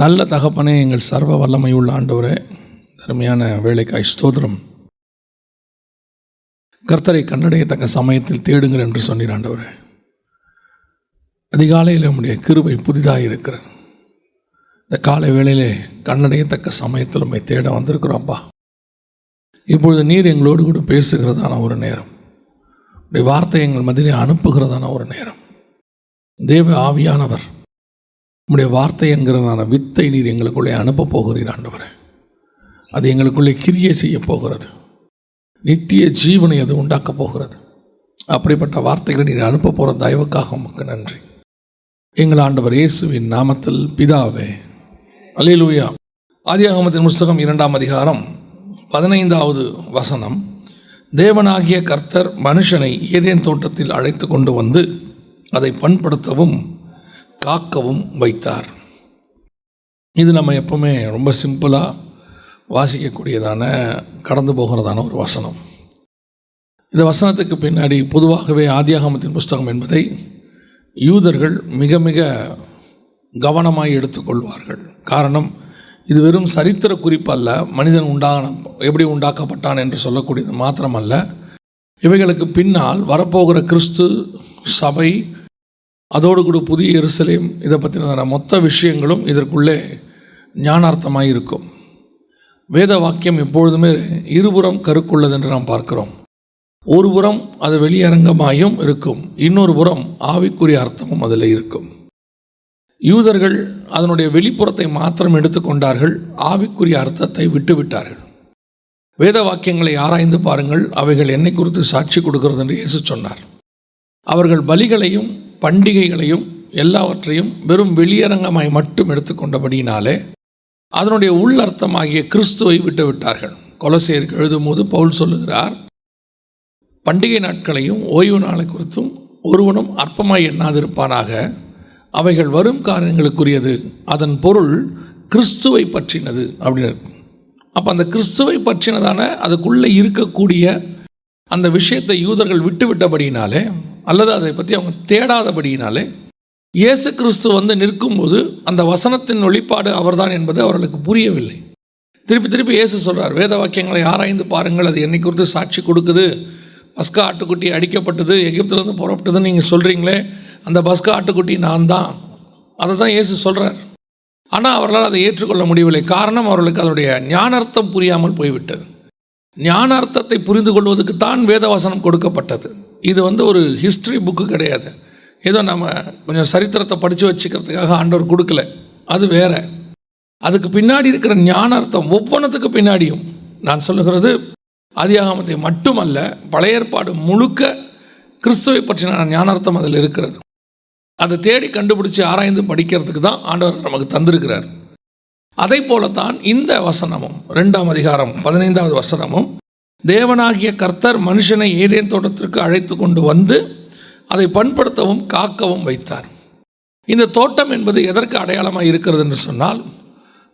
நல்ல தகப்பனே, எங்கள் சர்வ வல்லமை உள்ள ஆண்டவரே, அருமையான வேலைக்காய் ஸ்தோத்திரம். கர்த்தரை கண்டடையத்தக்க சமயத்தில் தேடுங்கள் என்று சொன்னீர் ஆண்டவரே. அதிகாலையில் நம்முடைய கிருபை புதிதாக இருக்கிறது. இந்த காலை வேளையிலே கண்டடையத்தக்க சமயத்தில் நம்மை தேட வந்திருக்கிறோம்ப்பா. இப்பொழுது நீர் எங்களோடு கூட பேசுகிறதான ஒரு நேரம், உடைய வார்த்தை எங்கள் மத்தியிலே அனுப்புகிறதான ஒரு நேரம். தேவ ஆவியானவர் உம்முடைய வார்த்தை என்கிறதான வித்தை நீர் எங்களுக்குள்ளே அனுப்ப போகிறீர் ஆண்டவரே. அது எங்களுக்குள்ளே கிரியை செய்ய போகிறது. நித்திய ஜீவனை அது உண்டாக்கப் போகிறது. அப்படிப்பட்ட வார்த்தைகளை நீர் அனுப்ப போகிற தயவுக்காக உமக்கு நன்றி. எங்கள் ஆண்டவர் இயேசுவின் நாமத்தில் பிதாவே, அல்லேலூயா. ஆதியாகமத்தின் புஸ்தகம் 2ஆம் அதிகாரம் 15வது வசனம். தேவனாகிய கர்த்தர் மனுஷனை ஏதேன் தோட்டத்தில் அழைத்து கொண்டு வந்து அதை பண்படுத்தவும் காக்கவும் வைத்தார். இது நம்ம எப்பவுமே ரொம்ப சிம்பிளாக வாசிக்கக்கூடியதான, கடந்து போகிறதான ஒரு வசனம். இந்த வசனத்துக்கு பின்னாடி பொதுவாகவே ஆதியாகமத்தின் புஸ்தகம் என்பதை யூதர்கள் மிக மிக கவனமாய் எடுத்துக்கொள்வார்கள். காரணம், இது வெறும் சரித்திர குறிப்பு அல்ல, மனிதன் எப்படி உண்டாக்கப்பட்டான் என்று சொல்லக்கூடியது மாத்திரமல்ல, இவைகளுக்கு பின்னால் வரப்போகிற கிறிஸ்து சபை, அதோடு கூட புதிய எருசலேம், இதை பற்றின மொத்த விஷயங்களும் இதற்குள்ளே ஞானார்த்தமாக இருக்கும். வேத வாக்கியம் எப்பொழுதுமே இருபுறம் கருக்குள்ளது என்று நாம் பார்க்கிறோம். ஒரு புறம் அது வெளியரங்கமாயும் இருக்கும், இன்னொரு புறம் ஆவிக்குரிய அர்த்தமும் அதில் இருக்கும். யூதர்கள் அதனுடைய வெளிப்புறத்தை மாத்திரம் எடுத்துக்கொண்டார்கள், ஆவிக்குரிய அர்த்தத்தை விட்டுவிட்டார்கள். வேத வாக்கியங்களை ஆராய்ந்து பாருங்கள், அவைகள் என்னை குறித்து சாட்சி கொடுக்கிறது என்று இயேசு சொன்னார். அவர்கள் பலிகளையும் பண்டிகைகளையும் எல்லாவற்றையும் வெறும் வெளியரங்கமாய் மட்டும் எடுத்துக்கொண்டபடியினாலே அதனுடைய உள்ளர்த்தமாகிய கிறிஸ்துவை விட்டுவிட்டார்கள். கொலோசையருக்கு எழுதும்போது பவுல் சொல்லுகிறார், பண்டிகை நாட்களையும் ஓய்வு நாளை குறித்தும் ஒருவனும் அற்பமாய் எண்ணாதிருப்பானாக, அவைகள் வரும் காரியங்களுக்குரியது, அதன் பொருள் கிறிஸ்துவை பற்றினது அப்படின்னு. அப்போ அந்த கிறிஸ்துவை பற்றினதான அதுக்குள்ளே இருக்கக்கூடிய அந்த விஷயத்தை யூதர்கள் விட்டுவிட்டபடியினாலே, அல்லது அதை பற்றி அவங்க தேடாதபடியினாலே, இயேசு கிறிஸ்து வந்து நிற்கும்போது அந்த வசனத்தின் வெளிப்பாடு அவர்தான் என்பது அவர்களுக்கு புரியவில்லை. திருப்பி திருப்பி இயேசு சொல்கிறார், வேத வாக்கியங்களை ஆராய்ந்து பாருங்கள், அது என்னை குறித்து சாட்சி கொடுக்குது. பஸ்கா ஆட்டுக்குட்டி அடிக்கப்பட்டது, எகிப்திலிருந்து புறப்பட்டதுன்னு நீங்கள் சொல்கிறீங்களே, அந்த பஸ்கா ஆட்டுக்குட்டி நான் தான். அதை தான் இயேசு சொல்கிறார். ஆனால் அவர்களால் அதை ஏற்றுக்கொள்ள முடியவில்லை. காரணம், அவர்களுக்கு அதனுடைய ஞானார்த்தம் புரியாமல் போய்விட்டது. ஞானார்த்தத்தை புரிந்து கொள்வதற்கு தான் வேதவசனம் கொடுக்கப்பட்டது. இது ஒரு ஹிஸ்ட்ரி புக்கு கிடையாது, ஏதோ நம்ம கொஞ்சம் சரித்திரத்தை படித்து வச்சுக்கிறதுக்காக ஆண்டவர் கொடுக்கல. அது வேற. அதுக்கு பின்னாடி இருக்கிற ஞானார்த்தம், ஒவ்வொன்றத்துக்கு பின்னாடியும், நான் சொல்லுகிறது ஆதியாகமத்தை மட்டுமல்ல, பழைய ஏற்பாடு முழுக்க கிறிஸ்துவை பற்றின ஞானார்த்தம் அதில் இருக்கிறது. அதை தேடி கண்டுபிடிச்சி ஆராய்ந்து படிக்கிறதுக்கு தான் ஆண்டவர் நமக்கு தந்திருக்கிறார். அதை போலத்தான் இந்த வசனமும், 2ஆம் அதிகாரம் 15வது வசனமும், தேவனாகிய கர்த்தர் மனுஷனை ஏதேன் தோட்டத்திற்கு அழைத்து கொண்டு வந்து அதை பண்படுத்தவும் காக்கவும் வைத்தார். இந்த தோட்டம் என்பது எதற்கு அடையாளமாக இருக்கிறது என்று சொன்னால்,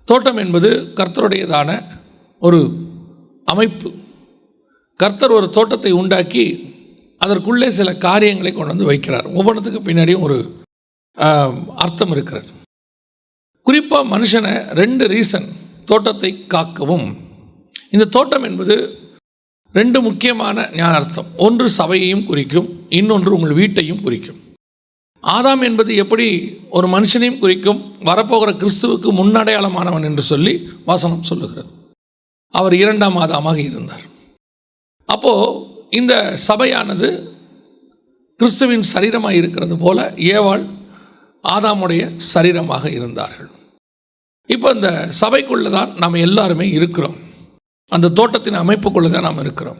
தோட்டம் என்பது கர்த்தருடையதான ஒரு அமைப்பு. கர்த்தர் ஒரு தோட்டத்தை உண்டாக்கி அதற்குள்ளே சில காரியங்களை கொண்டு வந்து வைக்கிறார். ஒவ்வொன்றத்துக்கு பின்னாடியும் ஒரு அர்த்தம் இருக்கிறது. குறிப்பாக மனுஷனை 2 ரீசன் தோட்டத்தை காக்கவும். இந்த தோட்டம் என்பது 2 முக்கியமான ஞானார்த்தம். ஒன்று சபையையும் குறிக்கும், இன்னொன்று உங்கள் வீட்டையும் குறிக்கும். ஆதாம் என்பது எப்படி ஒரு மனுஷனையும் குறிக்கும், வரப்போகிற கிறிஸ்துவுக்கு முன்னடையாளமானவன் என்று சொல்லி வசனம் சொல்லுகிறது. அவர் 2ஆம் ஆதாமாக இருந்தார். அப்போது இந்த சபையானது கிறிஸ்துவின் சரீரமாக இருக்கிறது போல ஏவாள் ஆதாமுடைய சரீரமாக இருந்தார்கள். இப்போ இந்த சபைக்குள்ளே தான் நாம் எல்லாருமே இருக்கிறோம். அந்த தோட்டத்தின் அமைப்புக்குள்ளே தான் நாம் இருக்கிறோம்.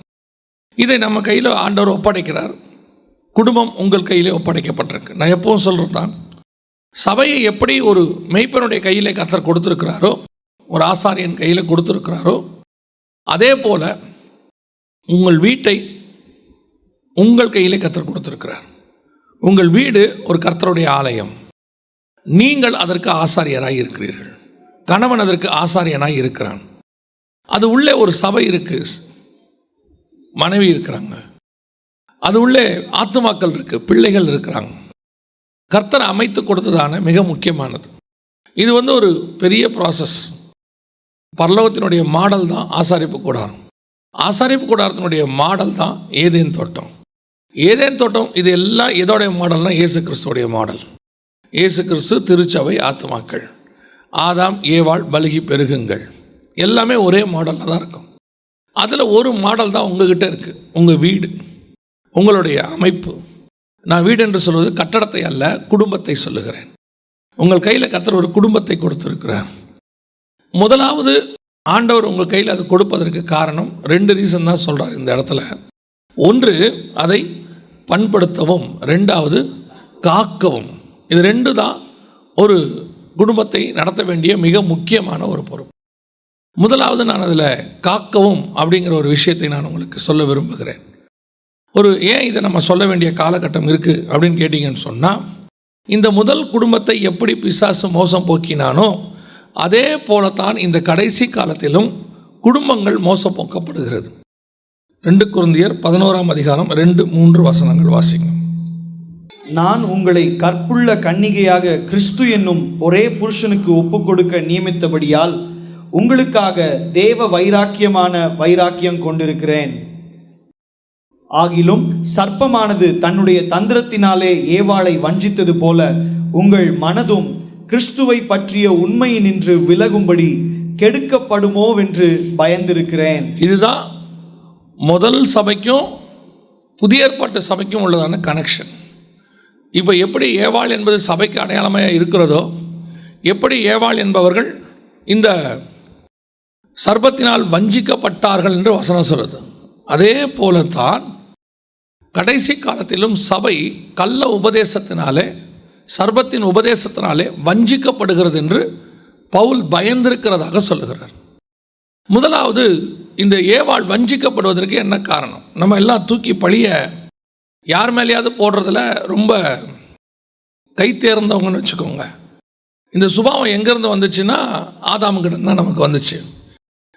இதை நம்ம கையில் ஆண்டவர் ஒப்படைக்கிறார். குடும்பம் உங்கள் கையிலே ஒப்படைக்கப்பட்டிருக்கு. நான் எப்பவும் சொல்கிறது தான், சபையை எப்படி ஒரு மெய்ப்பனுடைய கையிலே கர்த்தர் கொடுத்துருக்கிறாரோ, ஒரு ஆசாரியன் கையில் கொடுத்துருக்கிறாரோ, அதே போல் உங்கள் வீட்டை உங்கள் கையிலே கர்த்தர் கொடுத்துருக்கிறார். உங்கள் வீடு ஒரு கர்த்தருடைய ஆலயம். நீங்கள் அதற்கு ஆசாரியராக இருக்கிறீர்கள். கணவன் அதற்கு ஆசாரியனாக இருக்கிறான். அது உள்ளே ஒரு சபை இருக்குது, மனைவி இருக்கிறாங்க. அது உள்ளே ஆத்துமாக்கள் இருக்குது, பிள்ளைகள் இருக்கிறாங்க. கர்த்தர் அமைத்து கொடுத்ததான மிக முக்கியமானது. இது ஒரு பெரிய ப்ராசஸ். பரலோகத்தினுடைய மாடல் தான் ஆசாரிப்பு கூடாரம். ஆசாரிப்பு கூடாரத்தினுடைய மாடல் தான் ஏதேன் தோட்டம். ஏதேன் தோட்டம் இது எல்லாம் எதோடைய மாடல்னா இயேசு கிறிஸ்துவோடைய மாடல். இயேசு கிறிஸ்து, திருச்சபை, ஆத்துமாக்கள், ஆதாம் ஏவாள், பலுகி பெருகுங்கள், எல்லாமே ஒரே மாடலில் தான் இருக்கும். அதில் ஒரு மாடல் தான் உங்ககிட்ட இருக்குது. உங்கள் வீடு, உங்களுடைய அமைப்பு. நான் வீடு என்று சொல்வது கட்டடத்தை அல்ல, குடும்பத்தை சொல்லுகிறேன். உங்கள் கையில் கர்த்தர் ஒரு குடும்பத்தை கொடுத்துருக்கிறார். முதலாவது ஆண்டவர் உங்கள் கையில் அது கொடுப்பதற்கு காரணம் 2 ரீசன் தான் சொல்கிறார் இந்த இடத்துல. ஒன்று, அதை பண்படுத்தவும், 2வது காக்கவும். இது 2 தான் ஒரு குடும்பத்தை நடத்த வேண்டிய மிக முக்கியமான ஒரு பொறுப்பு. முதலாவது நான் அதில் காக்கவும் அப்படிங்கிற ஒரு விஷயத்தை நான் உங்களுக்கு சொல்ல விரும்புகிறேன். ஏன் இதை நம்ம சொல்ல வேண்டிய காலகட்டம் இருக்குது அப்படின்னு கேட்டிங்கன்னு சொன்னால், இந்த முதல் குடும்பத்தை எப்படி பிசாசு மோசம் போக்கினானோ அதே போலத்தான் இந்த கடைசி காலத்திலும் குடும்பங்கள் மோசம் போக்கப்படுகிறது. 2 கொரிந்தியர் 11ஆம் அதிகாரம் 2-3 வசனங்கள் வாசிங்க. நான் உங்களை கற்புள்ள கன்னிகையாக கிறிஸ்து என்னும் ஒரே புருஷனுக்கு ஒப்புக் கொடுக்க நியமித்தபடியால் உங்களுக்காக தேவ வைராக்கியம் கொண்டிருக்கிறேன். ஆகிலும் சர்ப்பமானது தன்னுடைய தந்திரத்தினாலே ஏவாளை வஞ்சித்தது போல உங்கள் மனதும் கிறிஸ்துவை பற்றிய உண்மையினின்று விலகும்படி கெடுக்கப்படுமோவென்று பயந்திருக்கிறேன். இதுதான் முதல் சபைக்கும் புதிய ஏற்பாட்டு சபைக்கும் உள்ளதான கனெக்ஷன். இப்போ எப்படி ஏவாள் என்பது சபைக்கு அடையாளமாக இருக்கிறதோ, எப்படி ஏவாள் என்பவர்கள் இந்த சர்ப்பத்தினால் வஞ்சிக்கப்பட்டார்கள் என்று வசனம் சொல்லுது, அதே போலத்தான் கடைசி காலத்திலும் சபை கள்ள உபதேசத்தினாலே, சர்ப்பத்தின் உபதேசத்தினாலே வஞ்சிக்கப்படுகிறது என்று பவுல் பயந்திருக்கிறதாக சொல்லுகிறார். முதலாவது, இந்த ஏவாள் வஞ்சிக்கப்படுவதற்கு என்ன காரணம்? நம்ம எல்லாம் தூக்கி பழிய யார் மேலேயாவது போடுறதுல ரொம்ப கை தேர்ந்தவங்கன்னு வச்சுக்கோங்க. இந்த சுபாவம் எங்கேருந்து வந்துச்சுன்னா ஆதாமுக்கிட்ட தான் நமக்கு வந்துச்சு.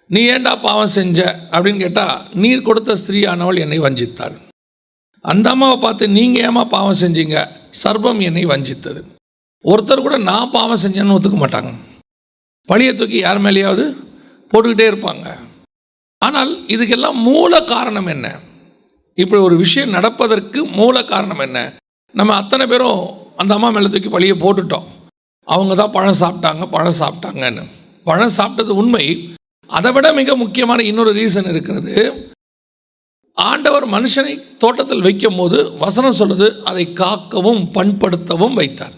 நீ ஏண்டா பாவம் செஞ்ச அப்படின்னு கேட்டால், நீர் கொடுத்த ஸ்திரீயானவள் என்னை வஞ்சித்தாள். அந்த அம்மாவை பார்த்து நீங்கள் ஏமா பாவம் செஞ்சீங்க? சர்ப்பம் என்னை வஞ்சித்தது. ஒருத்தர் கூட நான் பாவம் செஞ்சேன்னு ஒத்துக்க மாட்டாங்க. பழியை தூக்கி யார் மேலேயாவது போட்டுக்கிட்டே இருப்பாங்க. ஆனால் இதுக்கெல்லாம் மூல காரணம் என்ன? இப்படி ஒரு விஷயம் நடப்பதற்கு மூல காரணம் என்ன? நம்ம அத்தனை பேரும் அந்த அம்மா மேலே தூக்கி பழியை போட்டுட்டோம். அவங்க தான் பழம் சாப்பிட்டாங்கன்னு. பழம் சாப்பிட்டது உண்மை. அதை விட மிக முக்கியமான இன்னொரு ரீசன் இருக்கிறது. ஆண்டவர் மனுஷனை தோட்டத்தில் வைக்கும் போது வசனம் சொல்லுது, அதை காக்கவும் பண்படுத்தவும் வைத்தார்.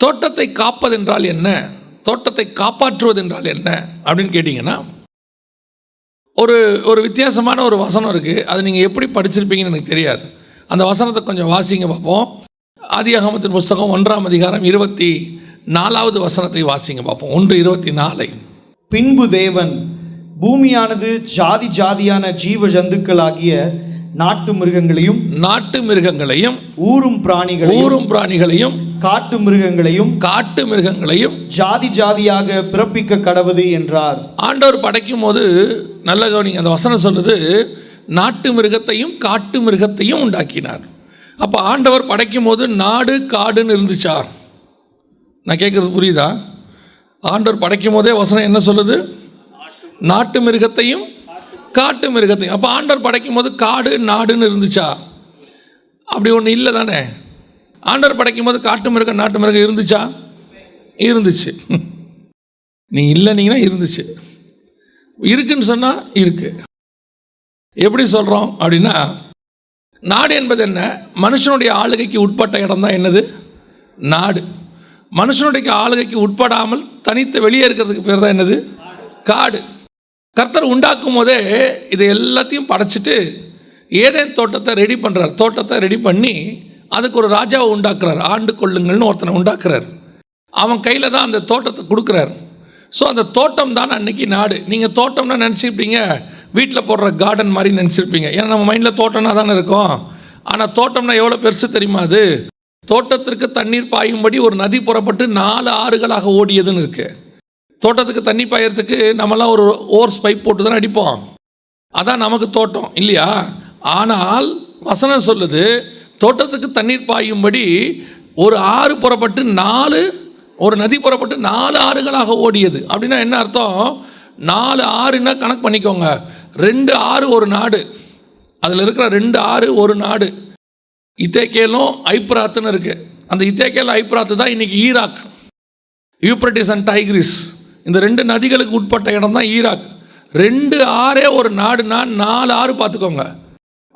தோட்டத்தை காப்பதென்றால் என்ன, தோட்டத்தை காப்பாற்றுவது என்றால் என்ன அப்படின்னு கேட்டிங்கன்னா, ஒரு வித்தியாசமான ஒரு வசனம் இருக்குது. அது நீங்கள் எப்படி படிச்சிருப்பீங்கன்னு எனக்கு தெரியாது. அந்த வசனத்தை கொஞ்சம் வாசிங்க பார்ப்போம். ஆதியாகமத்தின் புஸ்தகம் 1ஆம் அதிகாரம் 24வது வசனத்தை வாசிங்க பார்ப்போம். 1:24. பின்பு தேவன் பூமியானது ஜாதி ஜாதியான ஜீவ ஜந்துக்களாகிய நாட்டு மிருகங்களையும் ஊரும் பிராணிகளையும் காட்டு மிருகங்களையும் ஜாதி ஜாதியாக பிறப்பிக்க கடவுது என்றார். ஆண்டவர் படைக்கும் போது நல்ல கவனிங்க, அந்த வசனம் சொல்லுது, நாட்டு மிருகத்தையும் காட்டு மிருகத்தையும் உண்டாக்கினார். அப்போ ஆண்டவர் படைக்கும் போது நாடு காடுன்னு இருந்துச்சா? நான் கேட்குறது புரியுதா? ஆண்டவர் படைக்கும் போதே வசனம் என்ன சொல்லுது? நாட்டு மிருகத்தையும் காட்டு மிருகத்தையும். அப்போ ஆண்டவர் படைக்கும் போது காடு நாடுன்னு இருந்துச்சா? அப்படி ஒன்று இல்லை தானே. ஆண்டவர் படைக்கும் போது காட்டு மிருகம் நாட்டு மிருகம் இருந்துச்சா? இருந்துச்சு. நீ இல்லைனீங்கன்னா இருந்துச்சு. இருக்குன்னு சொன்னால் இருக்கு. எப்படி சொல்கிறோம் அப்படின்னா, நாடு என்பது என்ன? மனுஷனுடைய ஆளுகைக்கு உட்பட்ட இடம் தான் என்னது? நாடு. மனுஷனுடைய ஆளுகைக்கு உட்படாமல் தனித்து வெளியே இருக்கிறதுக்கு பேர் தான் என்னது? காடு. கர்த்தர் உண்டாக்கும் போதே இதை எல்லாத்தையும் படைச்சிட்டு ஏதேன் தோட்டத்தை ரெடி பண்ணுறார். தோட்டத்தை ரெடி பண்ணி அதுக்கு ஒரு ராஜாவை உண்டாக்குறார். ஆண்டு கொள்ளுங்கள்னு ஒருத்தனை உண்டாக்குறார். அவன் கையில் தான் அந்த தோட்டத்தை கொடுக்குறார். ஸோ அந்த தோட்டம் தான் அன்னைக்கு நாடு. நீங்கள் தோட்டம்னா நினச்சிருப்பீங்க வீட்டில் போடுற கார்டன் மாதிரி நினச்சிருப்பீங்க. ஏன்னா நம்ம மைண்டில் தோட்டம்னா தானே இருக்கும். ஆனால் தோட்டம்னா எவ்வளோ பெருசு தெரியுமா? அது தோட்டத்திற்கு தண்ணீர் பாயும்படி ஒரு நதி புறப்பட்டு 4 ஆறுகளாக ஓடியதுன்னு இருக்குது. தோட்டத்துக்கு தண்ணி பாயறதுக்கு நம்மலாம் ஒரு ஓர்ஸ் பைப் போட்டு தானே அடிப்போம். அதான் நமக்கு தோட்டம் இல்லையா? ஆனால் வசனம் சொல்லுது, தோட்டத்துக்கு தண்ணீர் பாயும்படி ஒரு ஆறு புறப்பட்டு 4 ஒரு நதி புறப்பட்டு 4 ஆறுகளாக ஓடியது. அப்படின்னா என்ன அர்த்தம்? 4 ஆறுன்னா கணக்கு பண்ணிக்கோங்க. 2 ஆறு ஒரு நாடு, அதில் இருக்கிற 2 ஆறு ஒரு நாடு. இத்தேக்கேலும் ஐப்ராத்துன்னு இருக்குது. அந்த இத்தேக்கேலும் ஐப்ராத்து தான் இன்றைக்கி ஈராக். யூப்ரட்டிஸ் அண்ட் டைக்ரிஸ், இந்த 2 நதிகளுக்கு உட்பட்ட இடம் தான் ஈராக். 2 ஆறே ஒரு நாடுனா 4 ஆறு பார்த்துக்கோங்க.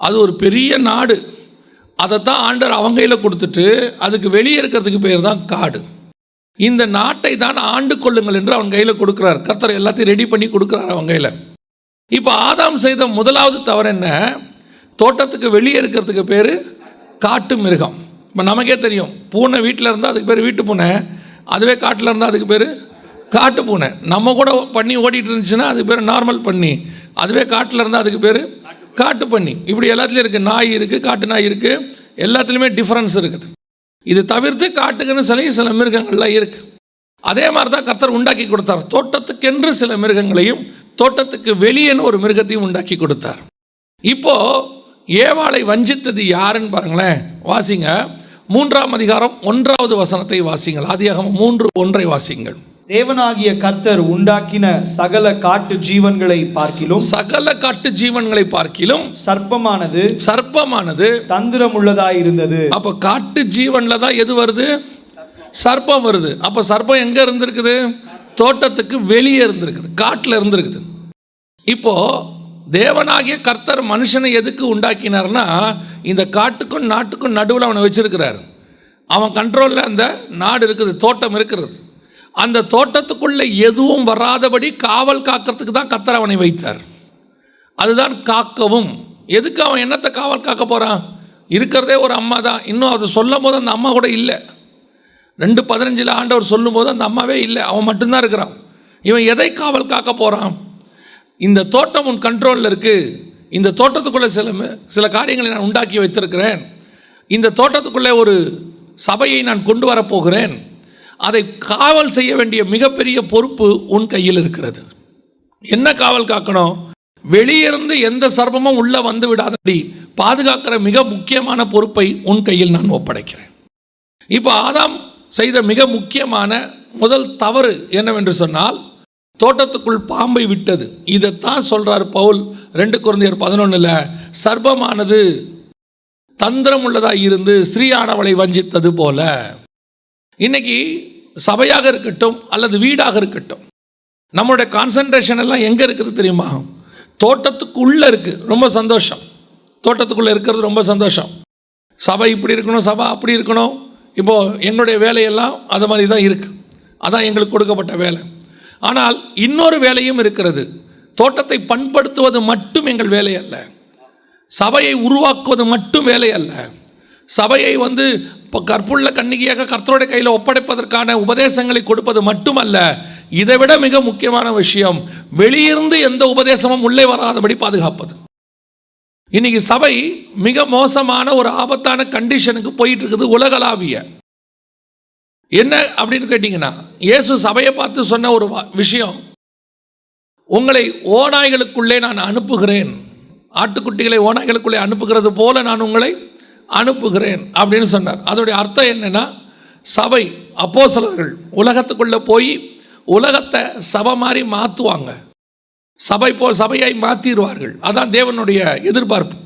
அது ஒரு பெரிய நாடு. அதை தான் ஆண்டவர் அவங்க கையில் கொடுத்துட்டு அதுக்கு வெளியே இருக்கிறதுக்கு பேர் தான் காடு. இந்த நாட்டை தான் ஆண்டு கொள்ளுங்கள் என்று அவன் கையில் கொடுக்குறார். கர்த்தர் எல்லாத்தையும் ரெடி பண்ணி கொடுக்குறார் அவங்க கையில். இப்போ ஆதாம் செய்த முதலாவது தவறு என்ன? தோட்டத்துக்கு வெளியே இருக்கிறதுக்கு பேர் காட்டு மிருகம். இப்போ நமக்கே தெரியும், பூனை வீட்டில் இருந்தால் அதுக்கு பேர் வீட்டு பூனை, அதுவே காட்டில் இருந்தால் அதுக்கு பேர் காட்டு பூனை. நம்ம கூட பண்ணி ஓடிட்டு இருந்துச்சுன்னா அதுக்கு பேர் நார்மல் பண்ணி, அதுவே காட்டில் இருந்தால் அதுக்கு பேர் காட்டு பண்ணி. இப்படி எல்லாத்துலேயும் இருக்குது. நாய் இருக்குது, காட்டு நாய் இருக்குது, எல்லாத்துலேயுமே டிஃப்ரென்ஸ் இருக்குது. இது தவிர்த்து காட்டுக்குன்னு சில மிருகங்கள்லாம் இருக்குது. அதே மாதிரி தான் கர்த்தர் உண்டாக்கி கொடுத்தார். தோட்டத்துக்கென்று சில மிருகங்களையும் தோட்டத்துக்கு வெளியேன்னு ஒரு மிருகத்தையும் உண்டாக்கி கொடுத்தார். இப்போது ஏவாளை வஞ்சித்தது யாருன்னு பாருங்களேன். வாசிங்க 3ஆம் அதிகாரம் 1வது வசனத்தை வாசிங்கள். ஆதியாகமம் 3:1 வாசிங்கள். தேவனாகிய கர்த்தர் உண்டாக்கின சகல காட்டு ஜீவன்களை பார்க்கிலும் சர்ப்பமானது தந்திரம் உள்ளதாயிருந்தது. அப்ப காட்டு ஜீவன்ல தான் எது வருது? சர்ப்பம் வருது. அப்ப சர்ப்பம் எங்க இருந்திருக்குது? தோட்டத்துக்கு வெளியே இருந்திருக்குது, காட்டில் இருந்திருக்குது. இப்போ தேவனாகிய கர்த்தர் மனுஷனை எதுக்கு உண்டாக்கினார்னா, இந்த காட்டுக்கும் நாட்டுக்கும் நடுவில் அவனை வச்சிருக்கிறார். அவன் கண்ட்ரோலில் அந்த நாடு இருக்குது, தோட்டம் இருக்கிறது. அந்த தோட்டத்துக்குள்ளே எதுவும் வராதபடி காவல் காக்கிறதுக்கு தான் கர்த்தர் அவனை வைத்தார். அதுதான் காக்கவும். எதுக்கு அவன் என்னத்தை காவல் காக்க போகிறான்? இருக்கிறதே ஒரு அம்மா தான். இன்னும் அதை சொல்லும் போது அந்த அம்மா கூட இல்லை. 2:15 ஆண்டவர் சொல்லும் போது அந்த அம்மாவே இல்லை, அவன் மட்டும்தான் இருக்கிறான். இவன் எதை காவல் காக்க போகிறான்? இந்த தோட்டம் உன் கண்ட்ரோலில் இருக்குது. இந்த தோட்டத்துக்குள்ளே சில காரியங்களை நான் உண்டாக்கி வைத்திருக்கிறேன். இந்த தோட்டத்துக்குள்ளே ஒரு சபையை நான் கொண்டு வரப்போகிறேன். அதை காவல் செய்ய வேண்டிய மிகப்பெரிய பொறுப்பு உன் கையில் இருக்கிறது. என்ன காவல் காக்கணும்? வெளியிருந்து எந்த சர்ப்பமும் உள்ளே வந்து விடாதபடி பாதுகாக்கிற மிக முக்கியமான பொறுப்பை உன் கையில் நான் ஒப்படைக்கிறேன். இப்போ ஆதாம் செய்த மிக முக்கியமான முதல் தவறு என்னவென்று சொன்னால், தோட்டத்துக்குள் பாம்பை விட்டது. இதைத்தான் சொல்கிறார் பவுல் 2 கொரிந்தியர் 11 சர்ப்பமானது தந்திரம் உள்ளதாக இருந்து ஸ்ரீயானவளை வஞ்சித்தது போல. இன்னைக்கு சபையாக இருக்கட்டும் அல்லது வீடாக இருக்கட்டும், நம்மளுடைய கான்சன்ட்ரேஷன் எல்லாம் எங்கே இருக்குது தெரியுமா? தோட்டத்துக்குள்ளே இருக்குது. ரொம்ப சந்தோஷம், தோட்டத்துக்குள்ளே இருக்கிறது ரொம்ப சந்தோஷம். சபை இப்படி இருக்கணும், சபை அப்படி இருக்கணும். இப்போது எங்களுடைய வேலையெல்லாம் அது மாதிரி தான் இருக்குது. அதான் எங்களுக்கு கொடுக்கப்பட்ட வேலை. ஆனால் இன்னொரு வேலையும் இருக்கிறது. தோட்டத்தை பண்படுத்துவது மட்டும் எங்கள் வேலை அல்ல. சபையை உருவாக்குவது மட்டும் வேலை அல்ல. சபையை இப்போ கற்புள்ள கன்னிகையாக கர்த்தருடைய கையில் ஒப்படைப்பதற்கான உபதேசங்களை கொடுப்பது மட்டுமல்ல, இதை விட மிக முக்கியமான விஷயம், வெளியிருந்து எந்த உபதேசமும் உள்ளே வராதபடி பாதுகாப்பது. இன்னைக்கு சபை மிக மோசமான ஒரு ஆபத்தான கண்டிஷனுக்கு போயிட்டு இருக்குது, உலகளாவிய. என்ன அப்படின்னு கேட்டிங்கன்னா, இயேசு சபையை பார்த்து சொன்ன ஒரு விஷயம், உங்களை ஓநாய்களுக்குள்ளே நான் அனுப்புகிறேன், ஆட்டுக்குட்டிகளை ஓநாய்களுக்குள்ளே அனுப்புகிறது போல நான் உங்களை அனுப்புகிறேன் அப்படின்னு சொன்னார். அதோடைய அர்த்தம் என்னென்னா, சபை அப்போஸ்தலர்கள் உலகத்துக்குள்ளே போய் உலகத்தை சபை மாதிரி மாற்றுவாங்க, சபையை மாற்றிடுவார்கள். அதான் தேவனுடைய எதிர்பார்ப்பு.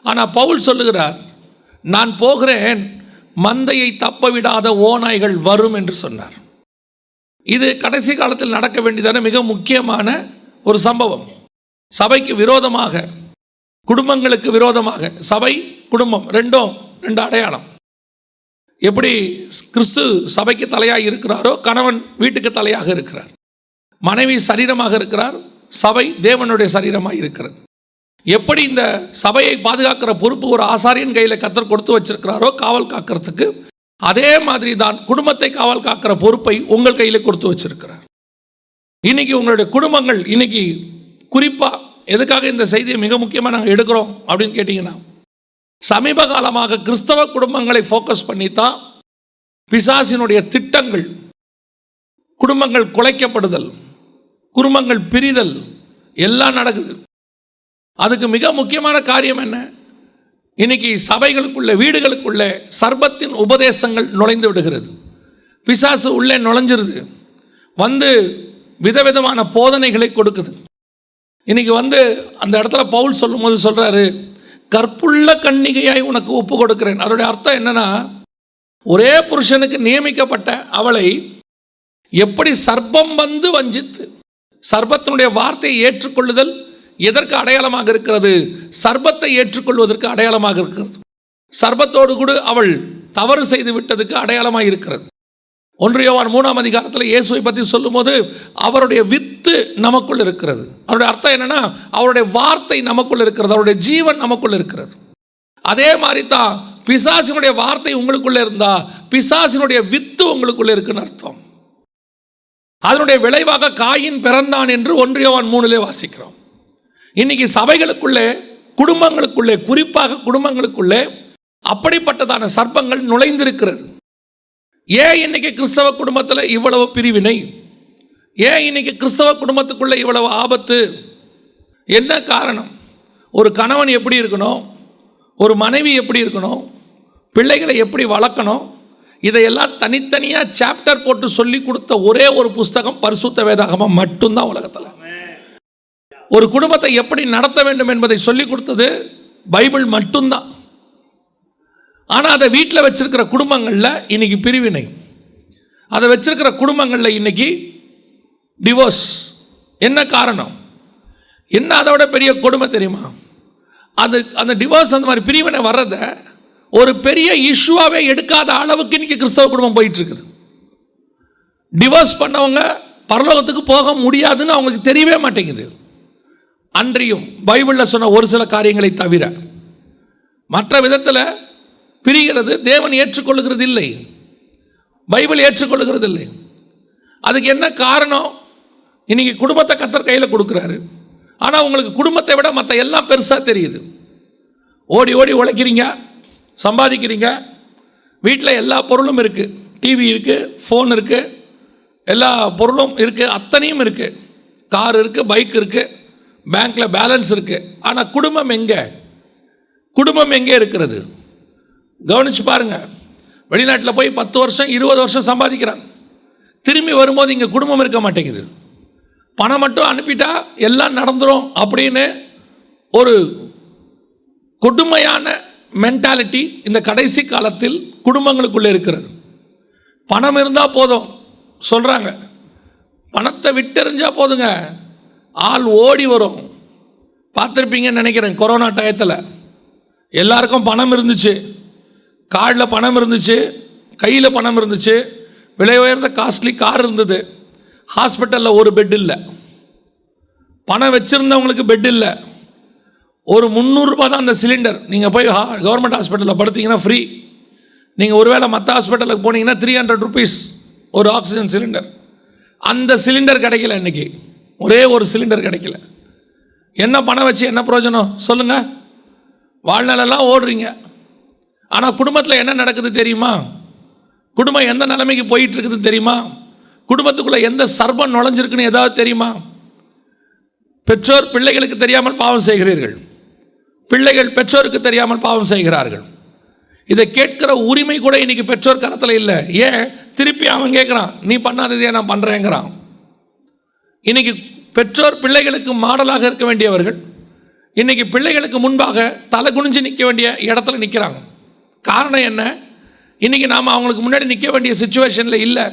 ஆனால் பவுல் சொல்லுகிறார், நான் போகிறேன், மந்தையை தப்ப விடாத ஓநாய்கள் வரும் என்று சொன்னார். இது கடைசி காலத்தில் நடக்க வேண்டியதான மிக முக்கியமான ஒரு சம்பவம். சபைக்கு விரோதமாக, குடும்பங்களுக்கு விரோதமாக, சபை குடும்பம் ரெண்டு அடையாளம். எப்படி கிறிஸ்து சபைக்கு தலையாக இருக்கிறாரோ, கணவன் வீட்டுக்கு தலையாக இருக்கிறார், மனைவி சரீரமாக இருக்கிறார், சபை தேவனுடைய சரீரமாக இருக்கிறது. எப்படி இந்த சபையை பாதுகாக்கிற பொறுப்பு ஒரு ஆசாரியன் கையில் கர்த்தர் கொடுத்து வச்சிருக்கிறாரோ காவல் காக்கிறதுக்கு, அதே மாதிரி தான் குடும்பத்தை காவல் காக்கிற பொறுப்பை உங்கள் கையில் கொடுத்து வச்சிருக்கிறார். இன்னைக்கு உங்களுடைய குடும்பங்கள், இன்னைக்கு குறிப்பாக எதுக்காக இந்த செய்தியை மிக முக்கியமாக நாங்கள் எடுக்கிறோம் அப்படின்னு கேட்டிங்கன்னா, சமீப காலமாக கிறிஸ்தவ குடும்பங்களை ஃபோக்கஸ் பண்ணித்தான் பிசாசினுடைய திட்டங்கள், குடும்பங்கள் குலைக்கப்படுதல், குடும்பங்கள் பிரிதல் எல்லாம் நடக்குது. அதுக்கு மிக முக்கியமான காரியம் என்ன? இன்னைக்கு சபைகளுக்குள்ளே, வீடுகளுக்குள்ளே சர்ப்பத்தின் உபதேசங்கள் நுழைந்து விடுகிறது. பிசாசு உள்ளே நுழைஞ்சிருது, வந்து விதவிதமான போதனைகளை கொடுக்குது. இன்னைக்கு வந்து அந்த இடத்துல பவுல் சொல்லும்போது சொல்கிறாரு, கற்புள்ள கன்னிகையாய் உனக்கு ஒப்பு கொடுக்கிறேன். அதோடைய அர்த்தம் என்னன்னா, ஒரே புருஷனுக்கு நியமிக்கப்பட்ட அவளை எப்படி சர்ப்பம் வந்து வஞ்சித்து, சர்ப்பத்தினுடைய வார்த்தையை ஏற்றுக்கொள்ளுதல் எதற்கு அடையாளமாக இருக்கிறது? சர்ப்பத்தை ஏற்றுக்கொள்வதற்கு அடையாளமாக இருக்கிறது. சர்ப்பத்தோடு கூட அவள் தவறு செய்து விட்டதுக்கு அடையாளமாக இருக்கிறது. 1 யோவான் 3ஆம் அதிகாரத்தில் இயேசுவை பற்றி சொல்லும்போது அவருடைய வித்து நமக்குள் இருக்கிறது. அவருடைய அர்த்தம் என்னன்னா, அவருடைய வார்த்தை நமக்குள் இருக்கிறது, அவருடைய ஜீவன் நமக்குள் இருக்கிறது. அதே மாதிரி தான் பிசாசினுடைய வார்த்தை உங்களுக்குள்ளே இருந்தா பிசாசினுடைய வித்து உங்களுக்குள்ளே இருக்குன்னு அர்த்தம். அதனுடைய விளைவாக காயின் பிறந்தான் என்று 1 யோவான் 3 வாசிக்கிறோம். இன்னைக்கு சபைகளுக்குள்ளே, குடும்பங்களுக்குள்ளே, குறிப்பாக குடும்பங்களுக்குள்ளே அப்படிப்பட்டதான சர்ப்பங்கள் நுழைந்திருக்கிறது. ஏன் இன்னைக்கு கிறிஸ்தவ குடும்பத்தில் இவ்வளவு பிரிவினை? ஏன் இன்னைக்கு கிறிஸ்தவ குடும்பத்துக்குள்ளே இவ்வளவு ஆபத்து? என்ன காரணம்? ஒரு கணவன் எப்படி இருக்கணும், ஒரு மனைவி எப்படி இருக்கணும், பிள்ளைகளை எப்படி வளர்க்கணும், இதையெல்லாம் தனித்தனியாக சாப்டர் போட்டு சொல்லி கொடுத்த ஒரே ஒரு புஸ்தகம் பரிசுத்த வேதாகமம் மட்டும்தான் உலகத்தில். ஒரு குடும்பத்தை எப்படி நடத்த வேண்டும் என்பதை சொல்லி கொடுத்தது பைபிள் மட்டும்தான். ஆனால் அதை வீட்டில் வச்சிருக்கிற குடும்பங்களில் இன்னைக்கு பிரிவினை, அதை வச்சிருக்கிற குடும்பங்களில் இன்னைக்கு டிவோர்ஸ். என்ன காரணம்? என்ன அதோட பெரிய கொடுமை தெரியுமா? அந்த டிவோர்ஸ், அந்த மாதிரி பிரிவினை வர்றதை ஒரு பெரிய இஷ்யூவாகவே எடுக்காத அளவுக்கு இன்னைக்கு கிறிஸ்தவ குடும்பம் போயிட்டு இருக்குது. டிவோர்ஸ் பண்ணவங்க பரலோகத்துக்கு போக முடியாதுன்னு அவங்களுக்கு தெரியவே மாட்டேங்குது. அன்றியும் பைபிளில் சொன்ன ஒரு சில காரியங்களை தவிர மற்ற விதத்தில் பிரிகிறது தேவன் ஏற்றுக்கொள்ளுகிறது இல்லை, பைபிள் ஏற்றுக்கொள்ளுகிறது இல்லை. அதுக்கு என்ன காரணம்? இன்னைக்கு குடும்பத்தை கர்த்தர் கையில் கொடுக்குறாரு, ஆனால் உங்களுக்கு குடும்பத்தை விட மற்ற எல்லாம் பெருசாக தெரியுது. ஓடி ஓடி உழைக்கிறீங்க, சம்பாதிக்கிறீங்க, வீட்டில் எல்லா பொருளும் இருக்குது, டிவி இருக்குது, ஃபோன் இருக்குது, எல்லா பொருளும் இருக்குது, அத்தனையும் இருக்குது, கார் இருக்குது, பைக் இருக்குது, பேங்க்கில் பேலன்ஸ் இருக்குது. ஆனால் குடும்பம் எங்கே? குடும்பம் எங்கே இருக்கிறது? கவனிச்சு பாருங்கள். வெளிநாட்டில் போய் 10 வருஷம் 20 வருஷம் சம்பாதிக்கிறாங்க, திரும்பி வரும்போது இங்கே குடும்பம் இருக்க மாட்டேங்குது. பணம் மட்டும் அனுப்பிட்டா எல்லாம் நடந்துடும் அப்படின்னு ஒரு கொடுமையான மென்டாலிட்டி இந்த கடைசி காலத்தில் குடும்பங்களுக்குள்ளே இருக்கிறது. பணம் இருந்தால் போதும் சொல்கிறாங்க, பணத்தை விட்டெறிஞ்சால் போதுங்க, ஆள் ஓடி வரும். பார்த்துருப்பீங்கன்னு நினைக்கிறேன், கொரோனா டயத்தில் எல்லாருக்கும் பணம் இருந்துச்சு, கார்டில் பணம் இருந்துச்சு, கையில் பணம் இருந்துச்சு, விலை உயர்ந்த காஸ்ட்லி கார் இருந்தது, ஹாஸ்பிட்டலில் ஒரு பெட் இல்லை, பணம் வச்சுருந்தவங்களுக்கு பெட் இல்லை, ஒரு 300 ரூபாய் தான் அந்த சிலிண்டர். நீங்கள் போய் கவர்மெண்ட் ஹாஸ்பிட்டலில் படுத்திங்கன்னா ஃப்ரீ, நீங்கள் ஒருவேளை மற்ற ஹாஸ்பிட்டலுக்கு போனீங்கன்னா 300 ருபீஸ் ஒரு ஆக்சிஜன் சிலிண்டர். அந்த சிலிண்டர் கிடைக்கல, இன்றைக்கி ஒரே ஒரு சிலிண்டர் கிடைக்கல. என்ன பணம் வச்சு என்ன பிரயோஜனம் சொல்லுங்கள்? வாழ்நாளெல்லாம் ஓடுறீங்க, ஆனால் குடும்பத்தில் என்ன நடக்குது தெரியுமா? குடும்பம் எந்த நிலைமைக்கு போயிட்டுருக்குது தெரியுமா? குடும்பத்துக்குள்ளே எந்த சர்பம் நுழைஞ்சிருக்குன்னு ஏதாவது தெரியுமா? பெற்றோர் பிள்ளைகளுக்கு தெரியாமல் பாவம் செய்கிறீர்கள், பிள்ளைகள் பெற்றோருக்கு தெரியாமல் பாவம் செய்கிறார்கள். இதை கேட்கிற உரிமை கூட இன்னைக்கு பெற்றோர் கரத்தில் இல்லை. ஏன்? திருப்பி அவன் கேட்குறான், நீ பண்ணாததே நான் பண்ணுறேங்கிறான். இன்னைக்கு பெற்றோர் பிள்ளைகளுக்கு மாடலாக இருக்க வேண்டியவர்கள் இன்னைக்கு பிள்ளைகளுக்கு முன்பாக தலை குனிஞ்சு நிற்க வேண்டிய இடத்துல நிற்கிறாங்க. காரணம் என்ன? இன்றைக்கி நாம் அவங்களுக்கு முன்னாடி நிற்க வேண்டிய சுச்சுவேஷனில் இல்லை.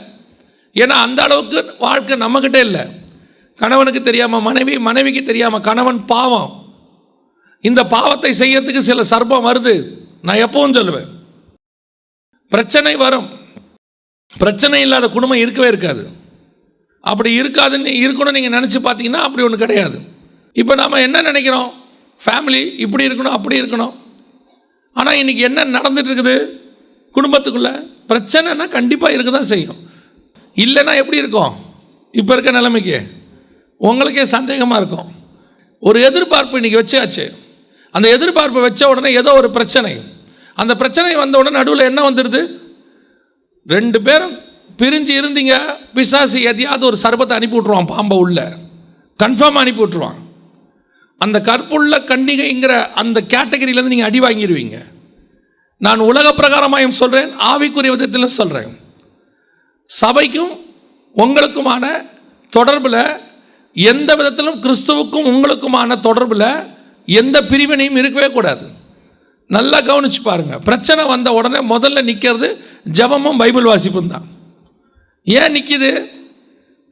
ஏன்னா அந்த அளவுக்கு வாழ்க்கை நம்மக்கிட்ட இல்லை. கணவனுக்கு தெரியாமல் மனைவி, மனைவிக்கு தெரியாமல் கணவன். பாவம். இந்த பாவத்தை செய்யறதுக்கு சில சர்ப்பம் வருது. நான் எப்பவும் சொல்லுவேன், பிரச்சனை வரும், பிரச்சனை இல்லாத குடும்பம் இருக்கவே இருக்காது. அப்படி இருக்காதுன்னு இருக்கணும்னு நீங்கள் நினச்சி பார்த்தீங்கன்னா அப்படி ஒன்று கிடையாது. இப்போ நாம் என்ன நினைக்கிறோம்? ஃபேமிலி இப்படி இருக்கணும், அப்படி இருக்கணும். ஆனால் இன்றைக்கி என்ன நடந்துகிட்ருக்குது குடும்பத்துக்குள்ளே? பிரச்சனைனா கண்டிப்பாக இருக்க தான் செய்யும். இல்லைன்னா எப்படி இருக்கும்? இப்போ இருக்க நிலைமைக்கு உங்களுக்கே சந்தேகமாக இருக்கும். ஒரு எதிர்பார்ப்பு இன்றைக்கி வச்சாச்சு. அந்த எதிர்பார்ப்பை வச்ச உடனே ஏதோ ஒரு பிரச்சனை, அந்த பிரச்சனை வந்த உடனே நடுவில் என்ன வந்துடுது? 2 பேரும் பிரிஞ்சு இருந்தீங்க, பிசாசு எதையாவது ஒரு சர்பத்தை அனுப்பி விட்ருவான், பாம்பை உள்ள கன்ஃபார்ம் அனுப்பி விட்ருவான். அந்த கற்புள்ள கன்னிகைங்கிற அந்த கேட்டகரியிலேருந்து நீங்கள் அடி வாங்கிடுவீங்க. நான் உலக பிரகாரமாயும் சொல்கிறேன், ஆவிக்குரிய விதத்திலும் சொல்கிறேன். சபைக்கும் உங்களுக்குமான தொடர்பில் எந்த விதத்திலும் கிறிஸ்துவுக்கும் உங்களுக்குமான தொடர்பில் எந்த பிரிவினையும் இருக்கவே கூடாது. நல்லா கவனிச்சு பாருங்க. பிரச்சனை வந்த உடனே முதல்ல நிற்கிறது ஜெபமும் பைபிள் வாசிப்பும் தான். ஏன் நிற்கிது?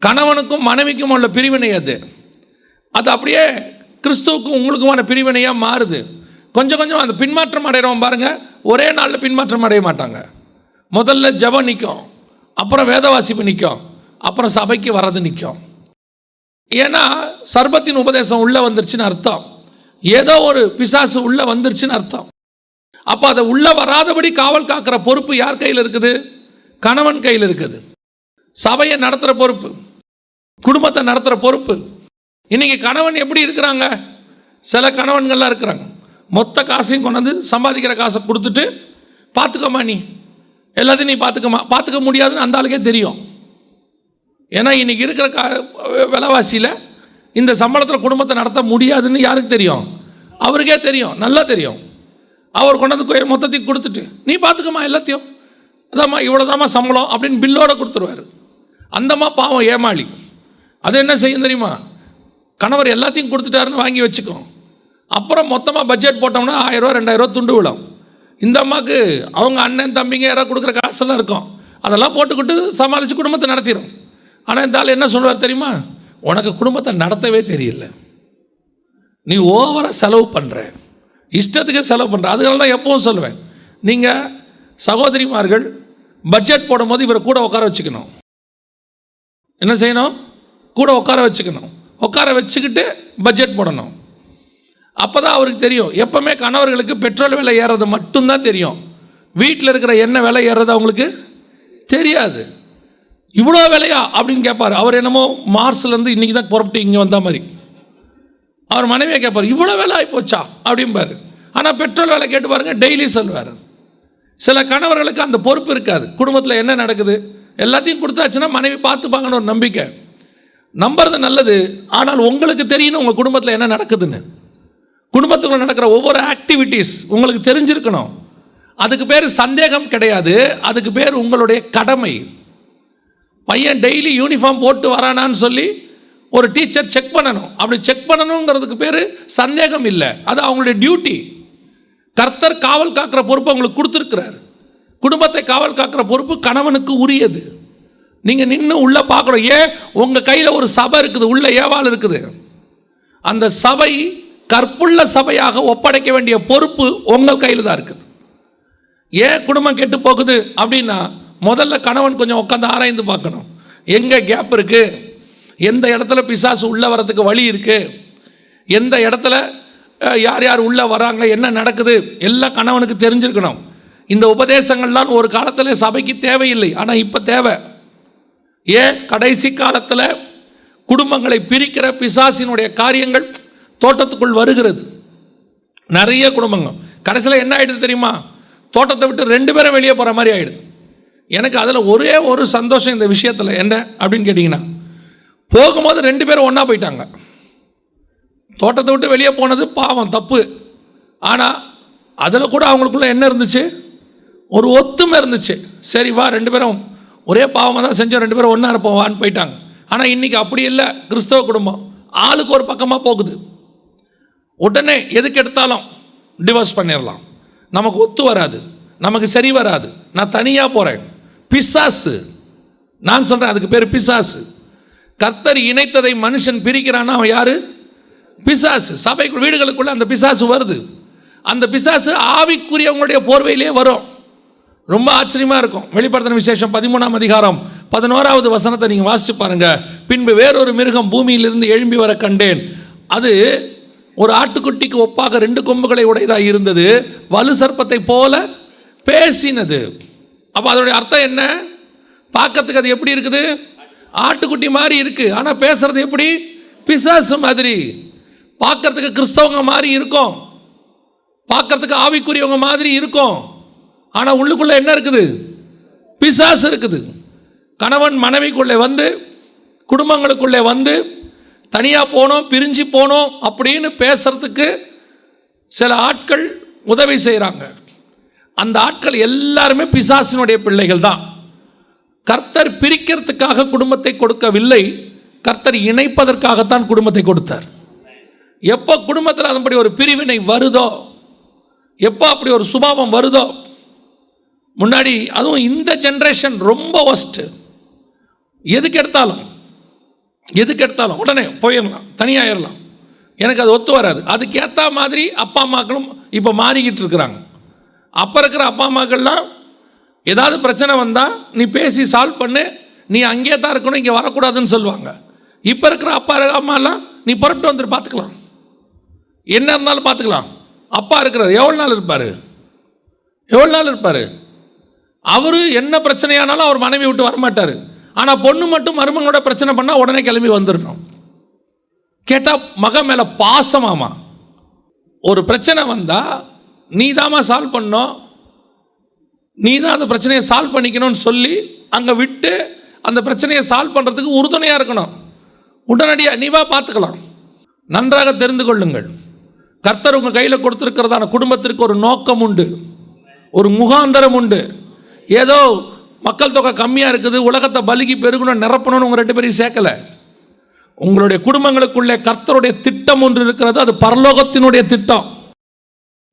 கணவனுக்கும் மனைவிக்கும் உள்ள பிரிவினை அது அப்படியே கிறிஸ்துவுக்கும் உங்களுக்குமான பிரிவினையாக மாறுது. கொஞ்சம் கொஞ்சம் அந்த பின்மாற்றம் அடைகிறவன் பாருங்கள், ஒரே நாளில் பின்மாற்றம் அடைய மாட்டாங்க. முதல்ல ஜெபம் நிற்கும், அப்புறம் வேத வாசிப்பு நிற்கும், அப்புறம் சபைக்கு வர்றது நிற்கும். ஏன்னா சர்பத்தின் உபதேசம் உள்ளே வந்துருச்சுன்னு அர்த்தம், ஏதோ ஒரு பிசாசு உள்ளே வந்துருச்சுன்னு அர்த்தம். அப்போ அதை உள்ளே வராதபடி காவல் காக்கிற பொறுப்பு யார் கையில் இருக்குது? கணவன் கையில் இருக்குது. சபையை நடத்துகிற பொறுப்பு, குடும்பத்தை நடத்துகிற பொறுப்பு. இன்றைக்கி கணவன் எப்படி இருக்கிறாங்க? சில கணவன்கள்லாம் இருக்கிறாங்க, மொத்த காசையும் கொண்டாந்து சம்பாதிக்கிற காசை கொடுத்துட்டு பார்த்துக்கம்மா, நீ எல்லாத்தையும் நீ பார்த்துக்க முடியாதுன்னு அந்த ஆளுக்கே தெரியும். ஏன்னா இன்றைக்கி இருக்கிற விலைவாசியில் இந்த சம்பளத்தில் குடும்பத்தை நடத்த முடியாதுன்னு யாருக்கு தெரியும்? அவருக்கே தெரியும், நல்லா தெரியும். அவர் கொண்டாந்து மொத்தத்தையும் கொடுத்துட்டு நீ பார்த்துக்கம்மா எல்லாத்தையும், அதாம்மா இவ்வளோதாம்மா சம்பளம் அப்படின்னு பில்லோடு கொடுத்துருவார். அந்தம்மா பாவம் ஏமாளி. அது என்ன செய்யும் தெரியுமா? கணவர் எல்லாத்தையும் கொடுத்துட்டாருன்னு வாங்கி வச்சுக்கோம். அப்புறம் மொத்தமாக பட்ஜெட் போட்டோம்னா 1000 ரூபா 2000 ரூபா துண்டு விடும். இந்த அம்மாவுக்கு அவங்க அண்ணன் தம்பிங்க யாராவது கொடுக்குற காசெல்லாம் இருக்கும், அதெல்லாம் போட்டுக்கிட்டு சமாளித்து குடும்பத்தை நடத்திடும். ஆனால் இந்த ஆள் என்ன சொல்வார் தெரியுமா? உனக்கு குடும்பத்தை நடத்தவே தெரியல, நீ ஓவராக செலவு பண்ணுற, இஷ்டத்துக்கே செலவு பண்ணுற. அதுனால தான் எப்பவும் சொல்லுவேன், நீங்கள் சகோதரிமார்கள் பட்ஜெட் போடும்போது இவரை கூட உட்கார வச்சுக்கணும். என்ன செய்யணும்? கூட உட்கார வச்சுக்கணும். உட்கார வச்சுக்கிட்டு பட்ஜெட் போடணும். அப்போ தான் அவருக்கு தெரியும். எப்போவுமே கணவர்களுக்கு பெட்ரோல் விலை ஏறது மட்டும்தான் தெரியும், வீட்டில் இருக்கிற எண்ணெய் விலை ஏறது அவங்களுக்கு தெரியாது. இவ்வளோ விலையா அப்படின்னு கேட்பார். அவர் என்னமோ மார்ஸ்லேருந்து இன்றைக்கி தான் புறப்பட்டு இங்கே வந்த மாதிரி. அவர் மனைவியை கேட்பார், இவ்வளோ விலை ஆகிப்போச்சா அப்படிம்பார். ஆனால் பெட்ரோல் விலை கேட்டு பாருங்கள், டெய்லி சொல்வார். சில கணவர்களுக்கு அந்த பொறுப்பு இருக்காது. குடும்பத்தில் என்ன நடக்குது எல்லாத்தையும் கொடுத்தாச்சுன்னா மனைவி பார்த்துப்பாங்கன்னு ஒரு நம்பிக்கை. நம்புறது நல்லது, ஆனால் உங்களுக்கு தெரியணும் உங்கள் குடும்பத்தில் என்ன நடக்குதுன்னு. குடும்பத்துக்குள்ள நடக்கிற ஒவ்வொரு ஆக்டிவிட்டீஸ் உங்களுக்கு தெரிஞ்சிருக்கணும். அதுக்கு பேர் சந்தேகம் கிடையாது, அதுக்கு பேர் உங்களுடைய கடமை. பையன் டெய்லி யூனிஃபார்ம் போட்டு வரானான்னு சொல்லி ஒரு டீச்சர் செக் பண்ணணும். அப்படி செக் பண்ணணுங்கிறதுக்கு பேர் சந்தேகம் இல்லை, அது அவங்களுடைய டியூட்டி. கர்த்தர் காவல் காக்கிற பொறுப்பு உங்களுக்கு கொடுத்துருக்கிறார். குடும்பத்தை காவல் காக்கிற பொறுப்பு கணவனுக்கு உரியது. நீங்கள் நின்று உள்ளே பார்க்கணும். ஏன்? உங்கள் கையில் ஒரு சபை இருக்குது, உள்ள ஏவாள் இருக்குது. அந்த சபை கற்புள்ள சபையாக ஒப்படைக்க வேண்டிய பொறுப்பு உங்கள் கையில் தான் இருக்குது. ஏன் குடும்பம் கெட்டு போகுது அப்படின்னா, முதல்ல கணவன் கொஞ்சம் உட்காந்து ஆராய்ந்து பார்க்கணும். எங்கே கேப் இருக்குது, எந்த இடத்துல பிசாசு உள்ளே வரத்துக்கு வழி இருக்குது, எந்த இடத்துல யார் யார் உள்ளே வராங்க, என்ன நடக்குது, எல்லாம் கணவனுக்கு தெரிஞ்சிருக்கணும். இந்த உபதேசங்கள்லாம் ஒரு காலத்தில் சபைக்கு தேவையில்லை, ஆனால் இப்போ தேவை. ஏன்? கடைசி காலத்தில் குடும்பங்களை பிரிக்கிற பிசாசினுடைய காரியங்கள் தோட்டத்துக்குள் வருகிறது. நிறைய குடும்பங்கள் கடைசியில் என்ன ஆகிடுது தெரியுமா? தோட்டத்தை விட்டு 2 பேரும் வெளியே போகிற மாதிரி ஆகிடுது. எனக்கு அதில் ஒரே ஒரு சந்தோஷம் இந்த விஷயத்தில் என்ன அப்படின்னு கேட்டிங்கன்னா, போகும்போது 2 பேரும் ஒன்றா போயிட்டாங்க. தோட்டத்தை விட்டு வெளியே போனது பாவம், தப்பு. ஆனால் அதில் கூட அவங்களுக்குள்ள என்ன இருந்துச்சு? ஒரு ஒத்துமை இருந்துச்சு. சரி வா, 2 பேரும் ஒரே பாவமாக தான் செஞ்சோம், 2 பேரும் ஒன்றா இருப்போம் வான்னு போயிட்டாங்க. ஆனால் இன்றைக்கி அப்படி இல்லை. கிறிஸ்தவ குடும்பம் ஆளுக்கு ஒரு பக்கமாக போகுது. உடனே எதுக்கு எடுத்தாலும் டிவோர்ஸ் பண்ணிடலாம், நமக்கு ஒத்து வராது, நமக்கு சரி வராது, நான் தனியாக போகிறேன். பிசாசு. நான் சொல்கிறேன், அதுக்கு பேர் பிசாசு. கர்த்தர் இணைத்ததை மனுஷன் பிரிக்கிறான்னா அவன் யார்? பிசாசு. சபைக்குள் வீடுகளுக்குள்ளே அந்த பிசாசு வருது. அந்த பிசாசு ஆவிக்குரியவங்களுடைய போர்வையிலே வரும். ரொம்ப ஆச்சரியமாக இருக்கும். வெளிப்படுத்தின விசேஷம் 13ஆம் அதிகாரம் 11வது வசனத்தை நீங்கள் வாசித்து பாருங்கள். பின்பு வேறொரு மிருகம் பூமியிலிருந்து எழும்பி வர கண்டேன். அது ஒரு ஆட்டுக்குட்டிக்கு ஒப்பாக 2 கொம்புகளை உடையதாக இருந்தது, வலு சர்ப்பத்தை போல பேசினது. அப்போ அதோடைய அர்த்தம் என்ன? பார்க்கறதுக்கு அது எப்படி இருக்குது? ஆட்டுக்குட்டி மாதிரி இருக்குது. ஆனால் பேசுறது எப்படி? பிசாசு மாதிரி. பார்க்கறதுக்கு கிறிஸ்தவங்க மாதிரி இருக்கும், பார்க்கறதுக்கு ஆவிக்குரியவங்க மாதிரி இருக்கும். ஆனால் உள்ளுக்குள்ளே என்ன இருக்குது? பிசாசு இருக்குது. கணவன் மனைவிக்குள்ளே வந்து, குடும்பங்களுக்குள்ளே வந்து, தனியாக போனோம், பிரிஞ்சு போனோம் அப்படின்னு பேசுறதுக்கு சில ஆட்கள் உதவி செய்கிறாங்க. அந்த ஆட்கள் எல்லாருமே பிசாசினுடைய பிள்ளைகள் தான். கர்த்தர் பிரிக்கிறதுக்காக குடும்பத்தை கொடுக்கவில்லை, கர்த்தர் இணைப்பதற்காகத்தான் குடும்பத்தை கொடுத்தார். எப்போ குடும்பத்தில் அதன்படி ஒரு பிரிவினை வருதோ, எப்போ அப்படி ஒரு சுபாவம் வருதோ, முன்னாடி அதுவும் இந்த ஜென்ரேஷன் ரொம்ப ஒஸ்ட்டு. எதுக்கு எடுத்தாலும் உடனே போயிடலாம், தனியாகிடலாம். எனக்கு அது ஒத்து வராது. அதுக்கேற்ற மாதிரி அப்பா அம்மாக்களும் இப்போ மாறிக்கிட்டு இருக்கிறாங்க. அப்போ இருக்கிற அப்பா அம்மாக்கள்லாம் ஏதாவது பிரச்சனை வந்தால் நீ பேசி சால்வ் பண்ணு, நீ அங்கே தான் இருக்கணும், இங்கே வரக்கூடாதுன்னு சொல்லுவாங்க. இப்போ இருக்கிற அப்பா அம்மாலாம் நீ புறப்பட்டு வந்துட்டு பார்த்துக்கலாம், என்ன இருந்தாலும் பார்த்துக்கலாம். அப்பா இருக்கிறார், எவ்வளோ நாள் இருப்பார்? அவர் என்ன பிரச்சனையானாலும் அவர் மனைவி விட்டு வரமாட்டார். ஆனால் பொண்ணு மட்டும் மருமகளோட பிரச்சனை பண்ணால் உடனே கிளம்பி வந்துடணும். கேட்டால் மகன் மேலே பாசமாமா. ஒரு பிரச்சனை வந்தால் நீ தாம்மா சால்வ் பண்ணோம், நீ தான் அந்த பிரச்சனையை சால்வ் பண்ணிக்கணும்னு சொல்லி அங்கே விட்டு அந்த பிரச்சனையை சால்வ் பண்ணுறதுக்கு உறுதுணையாக இருக்கணும். உடனடியாக நீ வா பார்த்துக்கலாம். நன்றாக தெரிந்து கொள்ளுங்கள், கர்த்தர் உங்கள் கையில் கொடுத்துருக்கிறதான குடும்பத்திற்கு ஒரு நோக்கம் உண்டு, ஒரு முகாந்தரம் உண்டு. ஏதோ மக்கள் தொகை கம்மியாக இருக்குது, உலகத்தை பலிக்கு பெருகணும் நிரப்பணும்னு உங்கள் 2 பேரையும் சேர்க்கலை. உங்களுடைய குடும்பங்களுக்குள்ளே கர்த்தருடைய திட்டம் ஒன்று இருக்கிறது, அது பரலோகத்தினுடைய திட்டம்.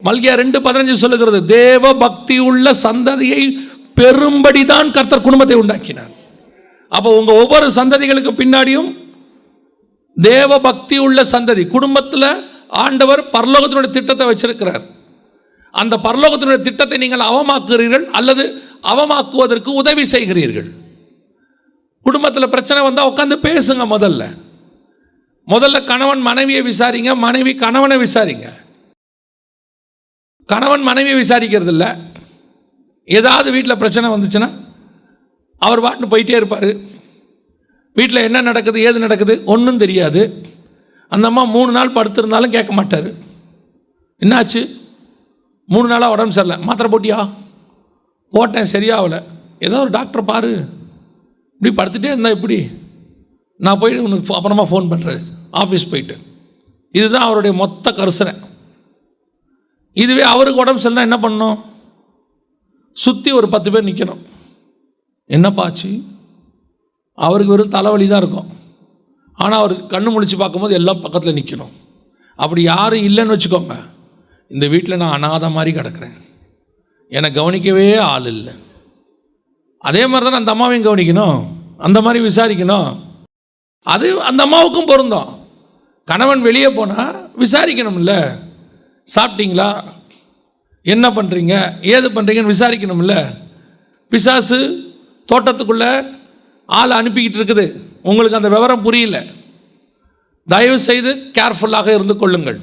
மல்கியா 2:15 சொல்லுகிறது, தேவ பக்தி உள்ள சந்ததியை பெரும்படிதான் கர்த்தர் குடும்பத்தை உண்டாக்கினார். அப்போ உங்கள் ஒவ்வொரு சந்ததிகளுக்கு பின்னாடியும் தேவ பக்தி உள்ள சந்ததி, குடும்பத்தில் ஆண்டவர் பரலோகத்தினுடைய திட்டத்தை வச்சிருக்கிறார். அந்த பரலோகத்தினுடைய திட்டத்தை நீங்கள் அவமாக்குகிறீர்கள் அல்லது அவமாக்குவதற்கு உதவி செய்கிறீர்கள். குடும்பத்தில் பிரச்சனை வந்தால் உட்காந்து பேசுங்க. முதல்ல கணவன் மனைவியை விசாரிங்க, மனைவி கணவனை விசாரிங்க. கணவன் மனைவியை விசாரிக்கிறது இல்லை. ஏதாவது வீட்டில் பிரச்சனை வந்துச்சுன்னா அவர் பாட்டுன்னு போயிட்டே இருப்பார். வீட்டில் என்ன நடக்குது ஏது நடக்குது ஒன்றும் தெரியாது. அந்த அம்மா 3 நாள் படுத்திருந்தாலும் கேட்க மாட்டார். என்னாச்சு? 3 நாளாக உடம்பு சரியில்லை, மாத்திரை போட்டியா? போட்டேன், சரியாகலை. ஏதோ ஒரு டாக்டர் பாரு. இப்படி படுத்துகிட்டே இருந்தால் இப்படி, நான் போய் உனக்கு அப்புறமா ஃபோன் பண்ணுறேன், ஆஃபீஸ் போயிட்டு. இதுதான் அவருடைய மொத்த கரிசனை. இதுவே அவருக்கு உடம்பு சரியில்லைனா என்ன பண்ணணும்? சுற்றி ஒரு 10 பேர் நிற்கணும். என்னப்பாச்சு? அவருக்கு வெறும் தலைவலி தான் இருக்கும், ஆனால் அவர் கண்ணு முழிச்சு பார்க்கும்போது எல்லாம் பக்கத்தில் நிற்கணும். அப்படி யாரும் இல்லைன்னு வச்சுக்கோங்க, இந்த வீட்டில் நான் அனாத மாதிரி கிடக்கிறேன், என்னை கவனிக்கவே ஆள் இல்லை. அதே மாதிரி தான் அந்த அம்மாவையும் கவனிக்கணும், அந்த மாதிரி விசாரிக்கணும். அது அந்த அம்மாவுக்கும் பொருந்தும். கணவன் வெளியே போனால் விசாரிக்கணும்ல, சாப்பிட்டீங்களா, என்ன பண்ணுறீங்க, ஏது பண்ணுறீங்கன்னு விசாரிக்கணும்ல. பிசாசு தோட்டத்துக்குள்ளே ஆள் அனுப்பிக்கிட்டு இருக்குது, உங்களுக்கு அந்த விவரம் புரியல. தயவு செய்து கேர்ஃபுல்லாக இருந்து கொள்ளுங்கள்.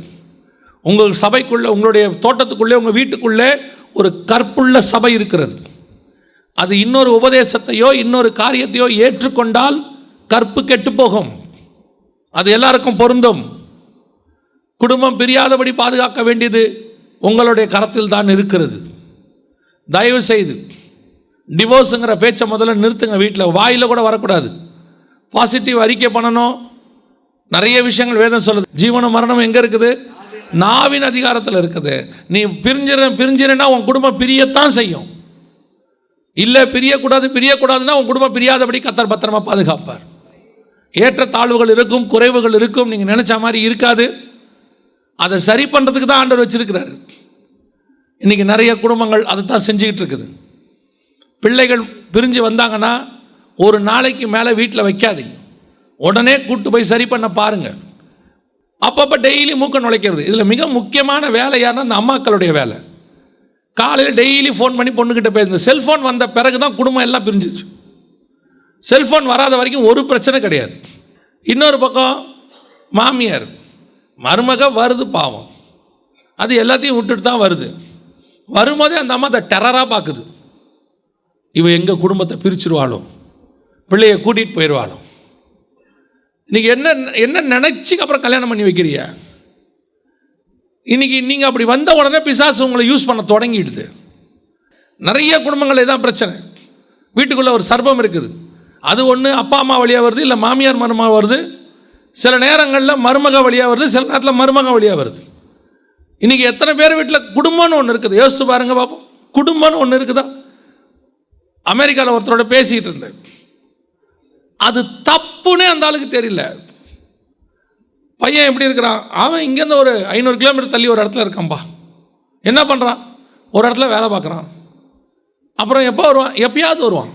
உங்கள் சபைக்குள்ளே, உங்களுடைய தோட்டத்துக்குள்ளே, உங்கள் வீட்டுக்குள்ளே ஒரு கற்புள்ள சபை இருக்கிறது. அது இன்னொரு உபதேசத்தையோ இன்னொரு காரியத்தையோ ஏற்றுக்கொண்டால் கற்பு கெட்டு போகும். அது எல்லாருக்கும் பொருந்தும். குடும்பம் பிரியாதபடி பாதுகாக்க வேண்டியது உங்களுடைய கரத்தில் தான் இருக்கிறது. தயவு செய்து டிவோர்ஸுங்கிற பேச்சை முதல்ல நிறுத்துங்க. வீட்டில் வாயில் கூட வரக்கூடாது. பாசிட்டிவ் அறிக்கை பண்ணணும். நிறைய விஷயங்கள் வேதம் சொல்லுது. ஜீவனும் மரணம் எங்கே இருக்குது? நாவின் அதிகாரத்தில் இருக்குது. நீ பிரிஞ்சிரன்னா உன் குடும்பம் பிரியத்தான் செய்யும். இல்லை பிரியக்கூடாதுன்னா உன் குடும்பம் பிரியாதபடி கர்த்தர் பத்திரமா பாதுகாப்பார். ஏற்ற தாழ்வுகள் இருக்கும், குறைவுகள் இருக்கும், நீங்கள் நினச்ச மாதிரி இருக்காது. அதை சரி பண்ணுறதுக்கு தான் ஆண்டவர் வச்சிருக்கிறாரு. இன்றைக்கி நிறைய குடும்பங்கள் அதை தான் செஞ்சுக்கிட்டு இருக்குது. பிள்ளைகள் பிரிஞ்சு வந்தாங்கன்னா ஒரு நாளைக்கு மேலே வீட்டில் வைக்காதீங்க, உடனே கூட்டு போய் சரி பண்ண பாருங்கள். அப்பப்போ டெய்லி மூக்க நுழைக்கிறது. இதில் மிக முக்கியமான வேலை யாருன்னா அந்த அம்மாக்களுடைய வேலை. காலையில் டெய்லி ஃபோன் பண்ணி பொண்ணுக்கிட்ட பேசுங்க. செல்ஃபோன் வந்த பிறகு தான் குடும்பம் எல்லாம் பிரிஞ்சிச்சு. செல்ஃபோன் வராத வரைக்கும் ஒரு பிரச்சனை கிடையாது. இன்னொரு பக்கம் மாமியார் மருமக வருது, பாவம், அது எல்லாத்தையும் விட்டுட்டு தான் வருது. வரும்போதே அந்த அம்மா அதை டெரராக பார்க்குது. இவ எங்கள் குடும்பத்தை பிரிச்சுருவாளோ, பிள்ளையை கூட்டிகிட்டு போயிடுவாளோ. இன்றைக்கி என்ன நினச்சி அப்புறம் கல்யாணம் பண்ணி வைக்கிறிய? இன்றைக்கி நீங்கள் அப்படி வந்த உடனே பிசாசு உங்களை யூஸ் பண்ண தொடங்கிடுது. நிறைய குடும்பங்கள் இதான் பிரச்சனை. வீட்டுக்குள்ளே ஒரு சர்ப்பம் இருக்குது. அது ஒன்று அப்பா அம்மா வழியாக வருது, இல்லை மாமியார் மருமக வருது, சில நேரங்களில் மருமக வழியாக வருது, சில நேரத்தில் மருமக வழியாக வருது. இன்றைக்கி எத்தனை பேர் வீட்டில் குடும்பம்னு ஒன்று இருக்குது? யோசித்து பாருங்கள் பார்ப்போம். குடும்பம்னு ஒன்று இருக்குதா? அமெரிக்காவில் ஒருத்தரோட பேசிகிட்டு இருந்தேன். அது தப்புன்னே அந்த ஆளுக்கு தெரியல. பையன் எப்படி இருக்கிறான், அவன் இங்கேருந்து ஒரு 500 கிலோமீட்டர் தள்ளி ஒரு இடத்துல இருக்கான்பா. என்ன பண்ணுறான், ஒரு இடத்துல வேலை பார்க்குறான். அப்புறம் எப்போ வருவான், எப்பயாவது வருவான்.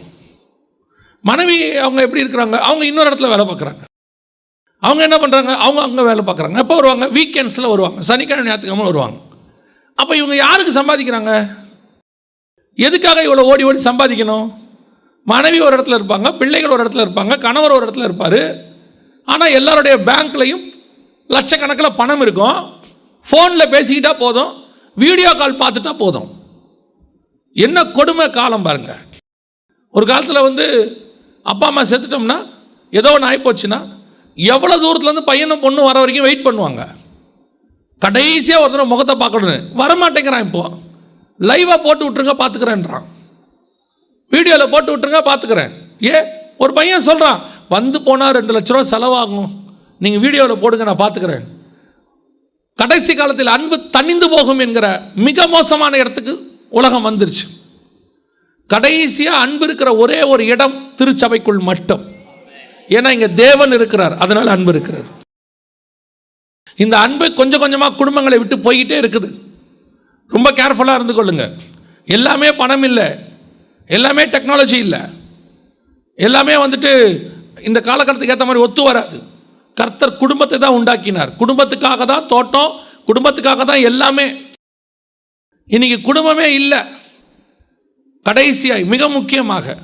மனைவி அவங்க எப்படி இருக்கிறாங்க, அவங்க இன்னொரு இடத்துல வேலை பார்க்குறாங்க. அவங்க என்ன பண்ணுறாங்க, அவங்க அங்கே வேலை பார்க்குறாங்க. எப்போ வருவாங்க, வீக்கெண்ட்ஸில் வருவாங்க, சனிக்கிழமை ஞாயிற்றுக்கிழமை வருவாங்க. அப்போ இவங்க யாருக்கு சம்பாதிக்கிறாங்க, எதுக்காக இவ்வளோ ஓடி ஓடி சம்பாதிக்கணும்? மனைவி ஒரு இடத்துல இருப்பாங்க, பிள்ளைகள் ஒரு இடத்துல இருப்பாங்க, கணவர் ஒரு இடத்துல இருப்பார். ஆனால் எல்லாருடைய பேங்க்லையும் லட்சக்கணக்கில் பணம் இருக்கும். ஃபோனில் பேசிக்கிட்டா போதும், வீடியோ கால் பார்த்துட்டா போதும். என்ன கொடுமை காலம் பாருங்க. ஒரு காலத்தில் அப்பா அம்மா செத்துட்டோம்னா, ஏதோ ஒன்று ஆகிப்போச்சுன்னா, எவ்வளோ தூரத்துலேருந்து பையனும் பொண்ணு வர வரைக்கும் வெயிட் பண்ணுவாங்க. கடைசியாக ஒருத்தர் முகத்தை பார்க்கணுன்னு வரமாட்டேங்கிறான். இப்போது லைவாக போட்டு விட்டுருங்க பார்த்துக்கிறேன்றான், வீடியோவில் போட்டு விட்டுருங்க பார்த்துக்கிறேன். ஒரு பையன் சொல்கிறான், போனால் 2 லட்ச ரூபா செலவாகும், நீங்கள் வீடியோவில் போடுங்க நான் பார்த்துக்கிறேன். கடைசி காலத்தில் அன்பு தணிந்து போகும் என்கிற மிக மோசமான இடத்துக்கு உலகம் வந்துருச்சு. கடைசியாக அன்பு இருக்கிற ஒரே ஒரு இடம் திருச்சபைக்குள் மட்டும். ஏன்னா இங்கே தேவன் இருக்கிறார், அதனால் அன்பு இருக்கிறது. இந்த அன்பு கொஞ்சம் கொஞ்சமாக குடும்பங்களை விட்டு போய்கிட்டே இருக்குது. ரொம்ப கேர்ஃபுல்லாக இருந்து கொள்ளுங்க. எல்லாமே பணம் இல்லை, எல்லாமே டெக்னாலஜி இல்லை, எல்லாமே இந்த காலகட்டத்துக்கு ஏற்ற மாதிரி ஒத்து வராது. கர்த்தர் குடும்பத்தை தான் உண்டாக்கினார். குடும்பத்துக்காக தான் தோட்டம், குடும்பத்துக்காக தான் எல்லாமே. இன்னைக்கு குடும்பமே இல்லை. கடைசியாய் மிக முக்கியமாக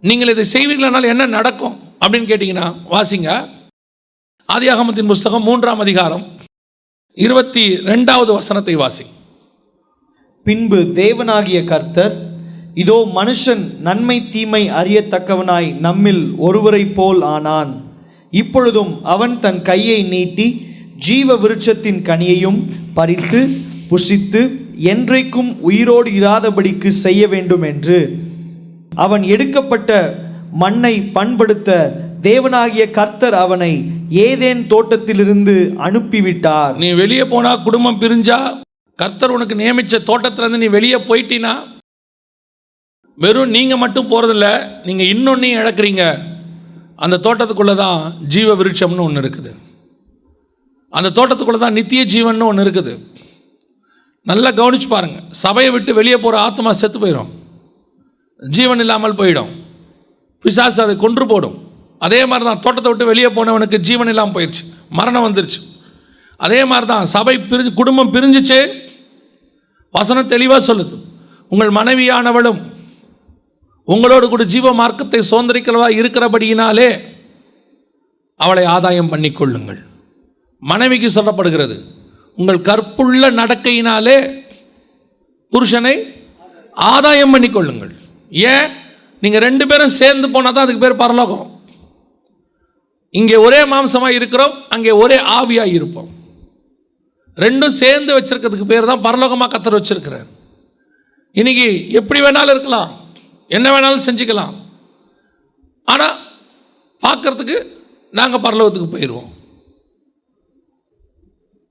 நீங்கள் இதை செய்வீர்களானால் என்ன நடக்கும் அப்படின்னு கேட்டிங்கன்னா, வாசிங்க ஆதியாகமத்தின் புஸ்தகம் 3ஆம் அதிகாரம் 22வது வசனத்தை வாசி. பின்பு தேவனாகிய கர்த்தர், இதோ மனுஷன் நன்மை தீமை அறியத்தக்கவனாய் நம்மில் ஒருவரை போல் ஆனான். இப்பொழுதும் அவன் தன் கையை நீட்டி ஜீவ விருட்சத்தின் கனியையும் பறித்து புசித்து என்றைக்கும் உயிரோடு இராதபடிக்கு செய்ய வேண்டும் என்று அவன் எடுக்கப்பட்ட மண்ணை பண்படுத்த தேவனாகிய கர்த்தர் அவனை ஏதேன் தோட்டத்திலிருந்து அனுப்பிவிட்டார். நீ வெளியே போனா, குடும்பம் பிரிஞ்சா, கர்த்தர் உனக்கு நியமித்த தோட்டத்திலிருந்து நீ வெளியே போயிட்டினா, வெறும் நீங்கள் மட்டும் போகிறதில்ல, நீங்கள் இன்னொன்னையும் இழக்கிறீங்க. அந்த தோட்டத்துக்குள்ளே தான் ஜீவ விருட்சம்னு ஒன்று இருக்குது. அந்த தோட்டத்துக்குள்ளே தான் நித்திய ஜீவன் ஒன்று இருக்குது. நல்லா கவனிச்சு பாருங்கள். சபையை விட்டு வெளியே போகிற ஆத்மா செத்து போயிடும், ஜீவன் இல்லாமல் போயிடும், பிசாசு அதை கொன்று போடும். அதே மாதிரி தான் தோட்டத்தை விட்டு வெளியே போனவனுக்கு ஜீவன் இல்லாமல் போயிடுச்சு, மரணம் வந்துருச்சு. அதே மாதிரி தான் சபை குடும்பம் பிரிஞ்சிச்சு. வசனம் தெளிவாக சொல்லுது, உங்கள் மனைவியானவளும் உங்களோடு கூட ஜீவ மார்க்கத்தை சுதந்திரிக்கிறவா இருக்கிறபடியினாலே அவளை ஆதாயம் பண்ணிக்கொள்ளுங்கள். மனைவிக்கு சொல்லப்படுகிறது, உங்கள் கற்புள்ள நடக்கையினாலே புருஷனை ஆதாயம் பண்ணிக்கொள்ளுங்கள். ஏன்? நீங்கள் 2 பேரும் சேர்ந்து போனால் தான் அதுக்கு பேர் பரலோகம். இங்கே ஒரே மாம்சமாக இருக்கிறோம், அங்கே ஒரே ஆவியாக இருப்போம். 2ம் சேர்ந்து வச்சிருக்கிறதுக்கு பேர் தான் பரலோகமாக கர்த்தர் வச்சிருக்கிறார். இன்னைக்கு எப்படி வேணாலும் இருக்கலாம், என்ன வேணாலும் செஞ்சுக்கலாம், ஆனால் பார்க்கறதுக்கு நாங்கள் பரலோகத்துக்கு போயிடுவோம்.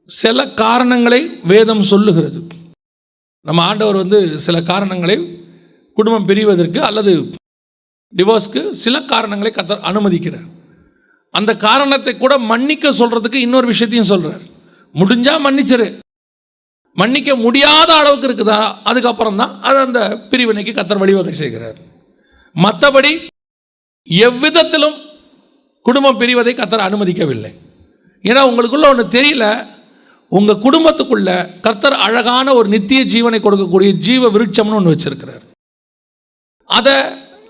சில காரணங்களை வேதம் சொல்லுகிறது. நம்ம ஆண்டவர் சில காரணங்களை குடும்பம் பிரிவதற்கு அல்லது டிவோர்ஸ்க்கு சில காரணங்களை கர்த்தர் அனுமதிக்கிறார். அந்த காரணத்தை கூட மன்னிக்க சொல்கிறதுக்கு இன்னொரு விஷயத்தையும் சொல்கிறார். முடிஞ்சால் மன்னிச்சிரு, மன்னிக்க முடியாத அளவுக்கு இருக்குதா, அதுக்கப்புறம் தான் அது அந்த பிரிவினைக்கு கர்த்தர் வழிவகை செய்கிறார். மற்றபடி எவ்விதத்திலும் குடும்பம் பிரிவதை கர்த்தர் அனுமதிக்கவில்லை. ஏன்னா உங்களுக்குள்ள ஒன்று தெரியல, உங்கள் குடும்பத்துக்குள்ள கர்த்தர் அழகான ஒரு நித்திய ஜீவனை கொடுக்கக்கூடிய ஜீவ விருட்சம்னு ஒன்று வச்சிருக்கிறார். அதை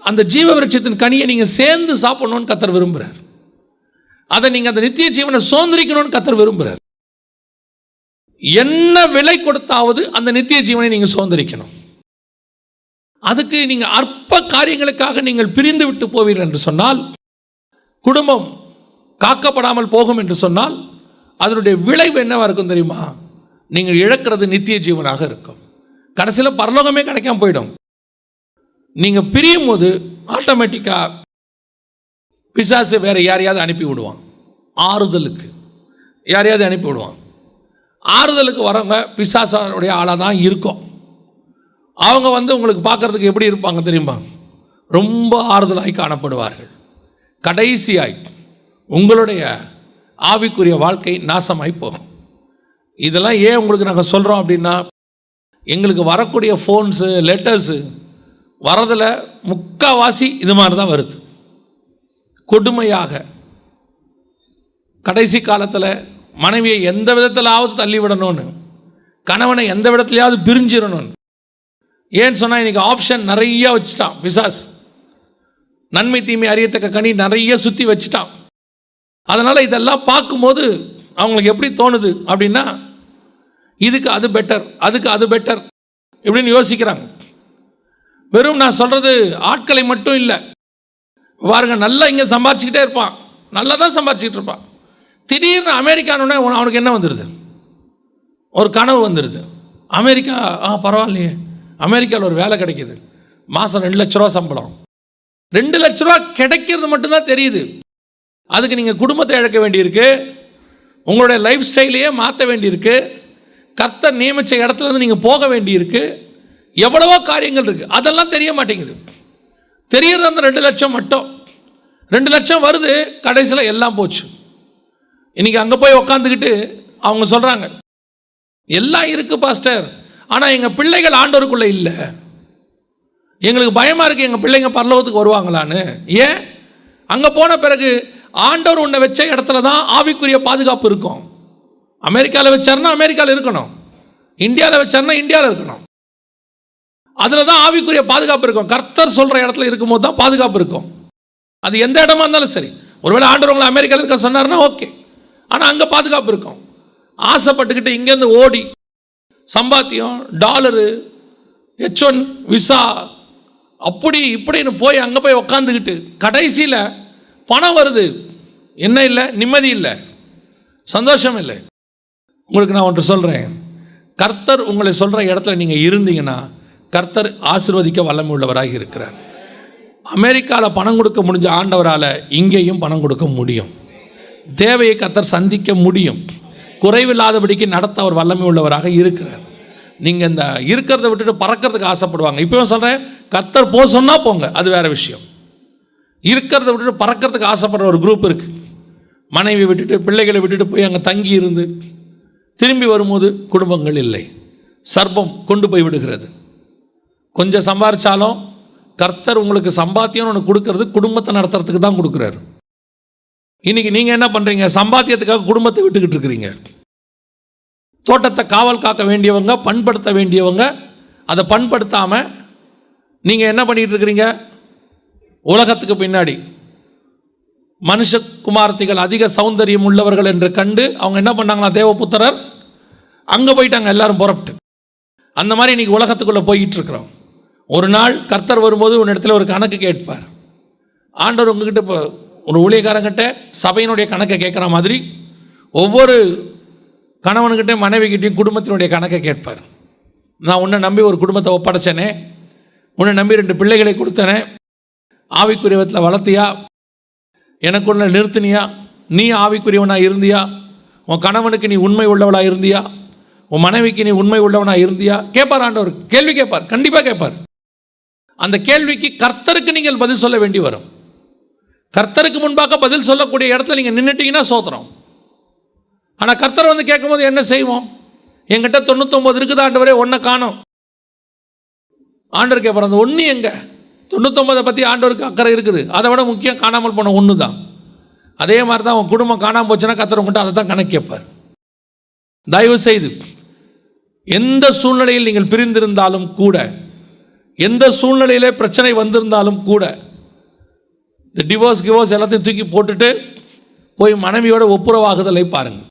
அந்த ஜீவ விருட்சத்தின் கனியை நீங்கள் சேர்ந்து சாப்பிடணும்னு கர்த்தர் விரும்புகிறார். அதை நீங்கள் அந்த நித்திய ஜீவனை சுதந்திரிக்கணும்னு கர்த்தர் விரும்புகிறார். என்ன விலை கொடுத்தாவது அந்த நித்திய ஜீவனை நீங்கள் சுதந்திரிக்கணும். அதுக்கு நீங்கள் அற்ப காரியங்களுக்காக நீங்கள் பிரிந்து விட்டு போவீர்கள் என்று சொன்னால், குடும்பம் காக்கப்படாமல் போகும் என்று சொன்னால், அதனுடைய விளைவு என்னவாக இருக்கும் தெரியுமா? நீங்கள் இழக்கிறது நித்திய ஜீவனாக இருக்கும். கடைசியில் பரலோகமே கிடைக்காம போயிடும். நீங்கள் பிரியும் போது ஆட்டோமேட்டிக்காக பிசாசு வேறு யாரையாவது அனுப்பி விடுவான். ஆறுதலுக்கு யாரையாவது அனுப்பி விடுவான். ஆறுதலுக்கு வரவங்க பிசாசுடைய ஆளாக தான் இருக்கும். அவங்க உங்களுக்கு பார்க்குறதுக்கு எப்படி இருப்பாங்க தெரியுமா? ரொம்ப ஆறுதலாய் காணப்படுவார்கள். கடைசியாய் உங்களுடைய ஆவிக்குரிய வாழ்க்கை நாசமாய் போகும். இதெல்லாம் ஏன் உங்களுக்கு நாங்கள் சொல்கிறோம் அப்படின்னா, எங்களுக்கு வரக்கூடிய ஃபோன்ஸு லெட்டர்ஸு வரதில் முக்கால்வாசி இது மாதிரி தான் வருது. கொடுமையாக கடைசி காலத்தில் மனைவியை எந்த விதத்திலாவது தள்ளிவிடணும்னு, கணவனை எந்த விதத்துலையாவது பிரிஞ்சிடணும்னு. ஏன்னு சொன்னால் இன்றைக்கி ஆப்ஷன் நிறைய வச்சுட்டான் பிசாஸ். நன்மை தீமை அறியத்தக்க கனி நிறைய சுற்றி வச்சுட்டான். அதனால் இதெல்லாம் பார்க்கும்போது அவங்களுக்கு எப்படி தோணுது அப்படின்னா, இதுக்கு அது பெட்டர், அதுக்கு அது பெட்டர் இப்படின்னு யோசிக்கிறாங்க. வெறும் நான் சொல்கிறது ஆட்களை மட்டும் இல்லை. பாருங்க, நல்லா இங்கே சம்பாரிச்சிக்கிட்டே இருப்பான், நல்லா தான் சம்பாரிச்சிக்கிட்டு இருப்பான். திடீர்னு அமெரிக்கானோடனே அவனுக்கு என்ன வந்துடுது, ஒரு கனவு வந்துடுது. அமெரிக்கா, பரவாயில்லையே, அமெரிக்காவில் ஒரு வேலை கிடைக்கிது, மாதம் 2 லட்ச ரூபா சம்பளம். 2 லட்ச ரூபா கிடைக்கிறது மட்டும்தான் தெரியுது. அதுக்கு நீங்கள் குடும்பத்தை இழக்க வேண்டியிருக்கு, உங்களுடைய லைஃப் ஸ்டைலையே மாற்ற வேண்டியிருக்கு, கர்த்தர் நியமித்த இடத்துலேருந்து நீங்கள் போக வேண்டியிருக்கு, எவ்வளவோ காரியங்கள் இருக்குது. அதெல்லாம் தெரிய மாட்டேங்குது. தெரியறது அந்த 2 லட்சம் மட்டும். 2 லட்சம் வருது, கடைசியில் எல்லாம் போச்சு. இன்றைக்கி அங்கே போய் உக்காந்துக்கிட்டு அவங்க சொல்கிறாங்க, எல்லாம் இருக்குது பாஸ்டர், ஆனால் எங்கள் பிள்ளைகள் ஆண்டவருக்குள்ளே இல்லை, எங்களுக்கு பயமாக இருக்குது எங்கள் பிள்ளைங்க பரலோகத்துக்கு வருவாங்களான்னு. ஏன்? அங்கே போன பிறகு ஆண்டவர் உன்னை வச்ச இடத்துல தான் ஆவிக்குரிய பாதுகாப்பு இருக்கும். அமெரிக்காவில் வச்சார்னா அமெரிக்காவில் இருக்கணும், இந்தியாவில் வச்சார்னா இந்தியாவில் இருக்கணும். அதில் தான் ஆவிக்குரிய பாதுகாப்பு இருக்கும். கர்த்தர் சொல்கிற இடத்துல இருக்கும்போது தான் பாதுகாப்பு இருக்கும். அது எந்த இடமா இருந்தாலும் சரி. ஒருவேளை ஆண்டவர் உங்களை அமெரிக்காவில் இருக்க சொன்னார்னா ஓகே, ஆனால் அங்கே பாதுகாப்பு இருக்கும். ஆசைப்பட்டுக்கிட்டு இங்கேருந்து ஓடி சம்பாத்தியம், டாலரு, H1 விசா, அப்படி இப்படின்னு போய் அங்கே போய் உக்காந்துக்கிட்டு கடைசியில் பணம் வருது, என்ன இல்லை, நிம்மதி இல்லை, சந்தோஷம் இல்லை. உங்களுக்கு நான் ஒன்று சொல்கிறேன், கர்த்தர் உங்களை சொல்கிற இடத்துல நீங்கள் இருந்தீங்கன்னா கர்த்தர் ஆசீர்வதிக்க வல்லமை உள்ளவராக இருக்கிறார். அமெரிக்காவில் பணம் கொடுக்க முடிஞ்ச ஆண்டவரால் இங்கேயும் பணம் கொடுக்க முடியும். தேவையை கர்த்தர் சந்திக்க முடியும். குறைவில்லாதபடிக்கு நடத்த அவர் வல்லமை உள்ளவராக இருக்கிறார். நீங்கள் இந்த இருக்கிறத விட்டுட்டு பறக்கிறதுக்கு ஆசைப்படுவாங்க. இப்போவும் சொல்கிறேன், கர்த்தர் போக சொன்னால் போங்க, அது வேறு விஷயம். இருக்கிறத விட்டுட்டு பறக்கிறதுக்கு ஆசைப்படுற ஒரு குரூப் இருக்குது. மனைவி விட்டுட்டு பிள்ளைகளை விட்டுட்டு போய் அங்கே தங்கி இருந்து திரும்பி வரும்போது குடும்பங்கள் இல்லை, சர்ப்பம் கொண்டு போய் விடுகிறது. கொஞ்சம் சம்பாரிச்சாலும் கர்த்தர் உங்களுக்கு சம்பாத்தியம்னு ஒன்று கொடுக்கறது குடும்பத்தை நடத்துறதுக்கு தான் கொடுக்குறாரு. இன்றைக்கி நீங்கள் என்ன பண்ணுறீங்க? சம்பாத்தியத்துக்காக குடும்பத்தை விட்டுக்கிட்டு இருக்கிறீங்க. தோட்டத்தை காவல் காக்க வேண்டியவங்க, பண்படுத்த வேண்டியவங்க, அதை பண்படுத்தாமல் நீங்கள் என்ன பண்ணிகிட்டு இருக்கிறீங்க? உலகத்துக்கு பின்னாடி மனுஷகுமாரத்திகள் அதிக சௌந்தரியம் உள்ளவர்கள் என்று கண்டு அவங்க என்ன பண்ணாங்களா, தேவபுத்திரர் அங்கே போயிட்டாங்க, எல்லாரும் புறப்பட்டு. அந்த மாதிரி இன்றைக்கி உலகத்துக்குள்ளே போயிட்டு இருக்கிறோம். ஒரு நாள் கர்த்தர் வரும்போது ஒரு இடத்துல ஒரு கணக்கு கேட்பார். ஆண்டவர் உங்ககிட்ட இப்போ ஒரு ஊழியக்காரங்கிட்ட சபையினுடைய கணக்கை கேட்குற மாதிரி ஒவ்வொரு கணவன்கிட்ட மனைவிக்கிட்டையும் குடும்பத்தினுடைய கணக்கை கேட்பார். நான் உன்னை நம்பி ஒரு குடும்பத்தை ஒப்படைச்சேனே, உன்னை நம்பி 2 பிள்ளைகளை கொடுத்தனே, ஆவிக்குரியவத்தில் வளர்த்தியா, எனக்குள்ள நிறுத்தினியா, நீ ஆவிக்குரியவனாக இருந்தியா, உன் கணவனுக்கு நீ உண்மை உள்ளவளாக இருந்தியா, உன் மனைவிக்கு நீ உண்மை உள்ளவனாக இருந்தியா கேட்பார். ஆண்டவர் கேள்வி கேட்பார், கண்டிப்பாக கேட்பார். அந்த கேள்விக்கு கர்த்தருக்கு நீங்கள் பதில் சொல்ல வேண்டி வரும். கர்த்தருக்கு முன்பாக பதில் சொல்லக்கூடிய இடத்துல நீங்கள் நின்றுட்டீங்கன்னா சோத்திரம். ஆனால் கர்த்தர் வந்து கேட்கும்போது என்ன செய்வோம்? என்கிட்ட 99 இருக்குது ஆண்டவரே, ஒன்றை காணோம். ஆண்டவர் கேட்பார், அந்த ஒன்று எங்கே? 99 பற்றி ஆண்டவருக்கு அக்கறை இருக்குது, அதை விட முக்கியம் காணாமல் போன ஒன்று தான். அதே மாதிரி தான் உன் குடும்பம் காணாமல் போச்சுன்னா கர்த்தர் உங்கள்கிட்ட அதை தான் கணக்கு கேட்பார். தயவு செய்து எந்த சூழ்நிலையில் நீங்கள் பிரிந்திருந்தாலும் கூட, எந்த சூழ்நிலையிலே பிரச்சனை வந்திருந்தாலும் கூட, இந்த டிவோர்ஸ் எல்லாத்தையும் தூக்கி போட்டுட்டு போய் மனைவியோட ஒப்புரவாகுதலை பாருங்கள்.